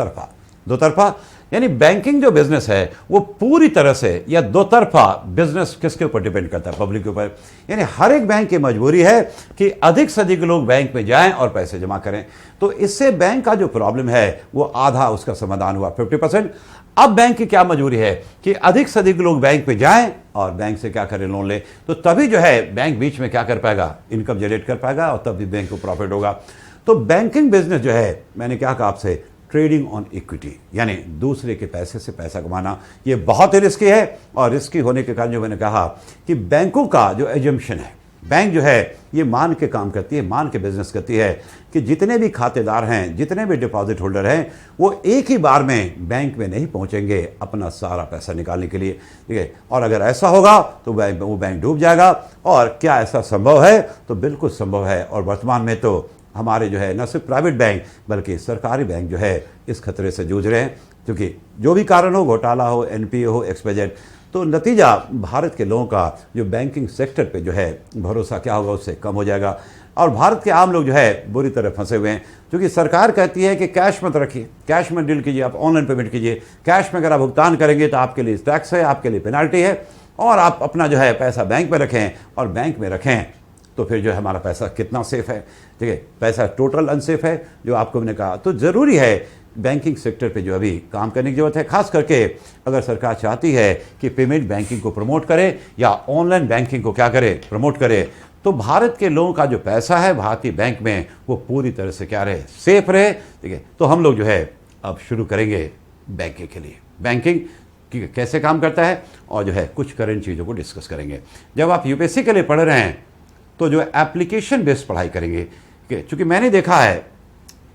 तरफा, यानी बैंकिंग जो बिजनेस है वो पूरी तरह से या दो तरफा बिजनेस किसके ऊपर डिपेंड करता है, पब्लिक के ऊपर। यानी हर एक बैंक की मजबूरी है कि अधिक से अधिक लोग बैंक में जाएं और पैसे जमा करें। तो इससे बैंक का जो प्रॉब्लम है वो आधा उसका समाधान हुआ, 50%। अब बैंक की क्या मजबूरी है कि अधिक से अधिक लोग बैंक पे जाएं और बैंक से क्या करें, लोन ले, तो तभी जो है बैंक बीच में क्या कर पाएगा, इनकम जनरेट कर पाएगा और तभी बैंक को प्रॉफिट होगा। तो बैंकिंग बिजनेस जो है, मैंने क्या कहा आपसे, ट्रेडिंग ऑन इक्विटी, यानी दूसरे के पैसे से पैसा कमाना, ये बहुत ही रिस्की है। और रिस्की होने के कारण जो मैंने कहा कि बैंकों का जो एजम्पशन है, बैंक जो है ये मान के काम करती है, मान के बिजनेस करती है कि जितने भी खातेदार हैं, जितने भी डिपॉजिट होल्डर हैं, वो एक ही बार में बैंक में नहीं पहुंचेंगे अपना सारा पैसा निकालने के लिए, ठीक है। और अगर ऐसा होगा तो वो बैंक डूब जाएगा। और क्या ऐसा संभव है? तो बिल्कुल संभव है। और वर्तमान में तो हमारे जो है न सिर्फ प्राइवेट बैंक बल्कि सरकारी बैंक जो है इस खतरे से जूझ रहे हैं, क्योंकि जो भी कारण हो, घोटाला हो, एनपीए हो, एक्सपेजेड, तो नतीजा भारत के लोगों का जो बैंकिंग सेक्टर पे जो है भरोसा क्या होगा उससे कम हो जाएगा। और भारत के आम लोग जो है बुरी तरह फंसे हुए हैं, क्योंकि सरकार कहती है कि कैश मत रखिए, कैश में डील कीजिए, आप ऑनलाइन पेमेंट कीजिए, कैश में अगर आप भुगतान करेंगे तो आपके लिए टैक्स है, आपके लिए पेनाल्टी है, और आप अपना जो है पैसा बैंक में रखें, और बैंक में रखें तो फिर जो है हमारा पैसा कितना सेफ है। ठीक है, पैसा टोटल अनसेफ है जो आपको मैंने कहा। तो ज़रूरी है बैंकिंग सेक्टर पे जो अभी काम करने की ज़रूरत है, खास करके अगर सरकार चाहती है कि पेमेंट बैंकिंग को प्रमोट करे या ऑनलाइन बैंकिंग को क्या करे, प्रमोट करे, तो भारत के लोगों का जो पैसा है भारतीय बैंक में वो पूरी तरह से क्या रहे, सेफ रहे। ठीक है, तो हम लोग जो है अब शुरू करेंगे बैंकिंग के लिए, बैंकिंग कैसे काम करता है, और जो है कुछ करंट चीज़ों को डिस्कस करेंगे। जब आप यूपीएससी के लिए पढ़ रहे हैं तो जो एप्लीकेशन बेस्ड पढ़ाई करेंगे, क्योंकि मैंने देखा है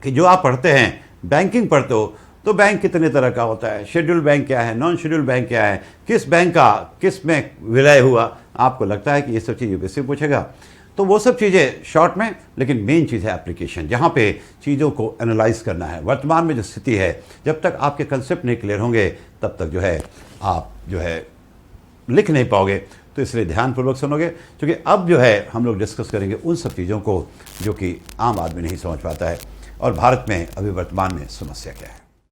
कि जो आप पढ़ते हैं, बैंकिंग पढ़ते हो, तो बैंक कितने तरह का होता है, शेड्यूल बैंक क्या है, नॉन शेड्यूल बैंक क्या है, किस बैंक का किस में विलय हुआ, आपको लगता है कि ये सब चीज़ यूपीएससी पूछेगा। तो वो सब चीज़ें शॉर्ट में, लेकिन मेन चीज़ है एप्लीकेशन, जहाँ पे चीज़ों को एनालाइज करना है। वर्तमान में जो स्थिति है, जब तक आपके कंसेप्ट नहीं क्लियर होंगे तब तक जो है आप जो है लिख नहीं पाओगे। तो इसलिए ध्यानपूर्वक सुनोगे, क्योंकि अब जो है हम लोग डिस्कस करेंगे उन सब चीज़ों को जो कि आम आदमी नहीं समझ पाता है, और भारत में अभी वर्तमान में समस्या क्या है।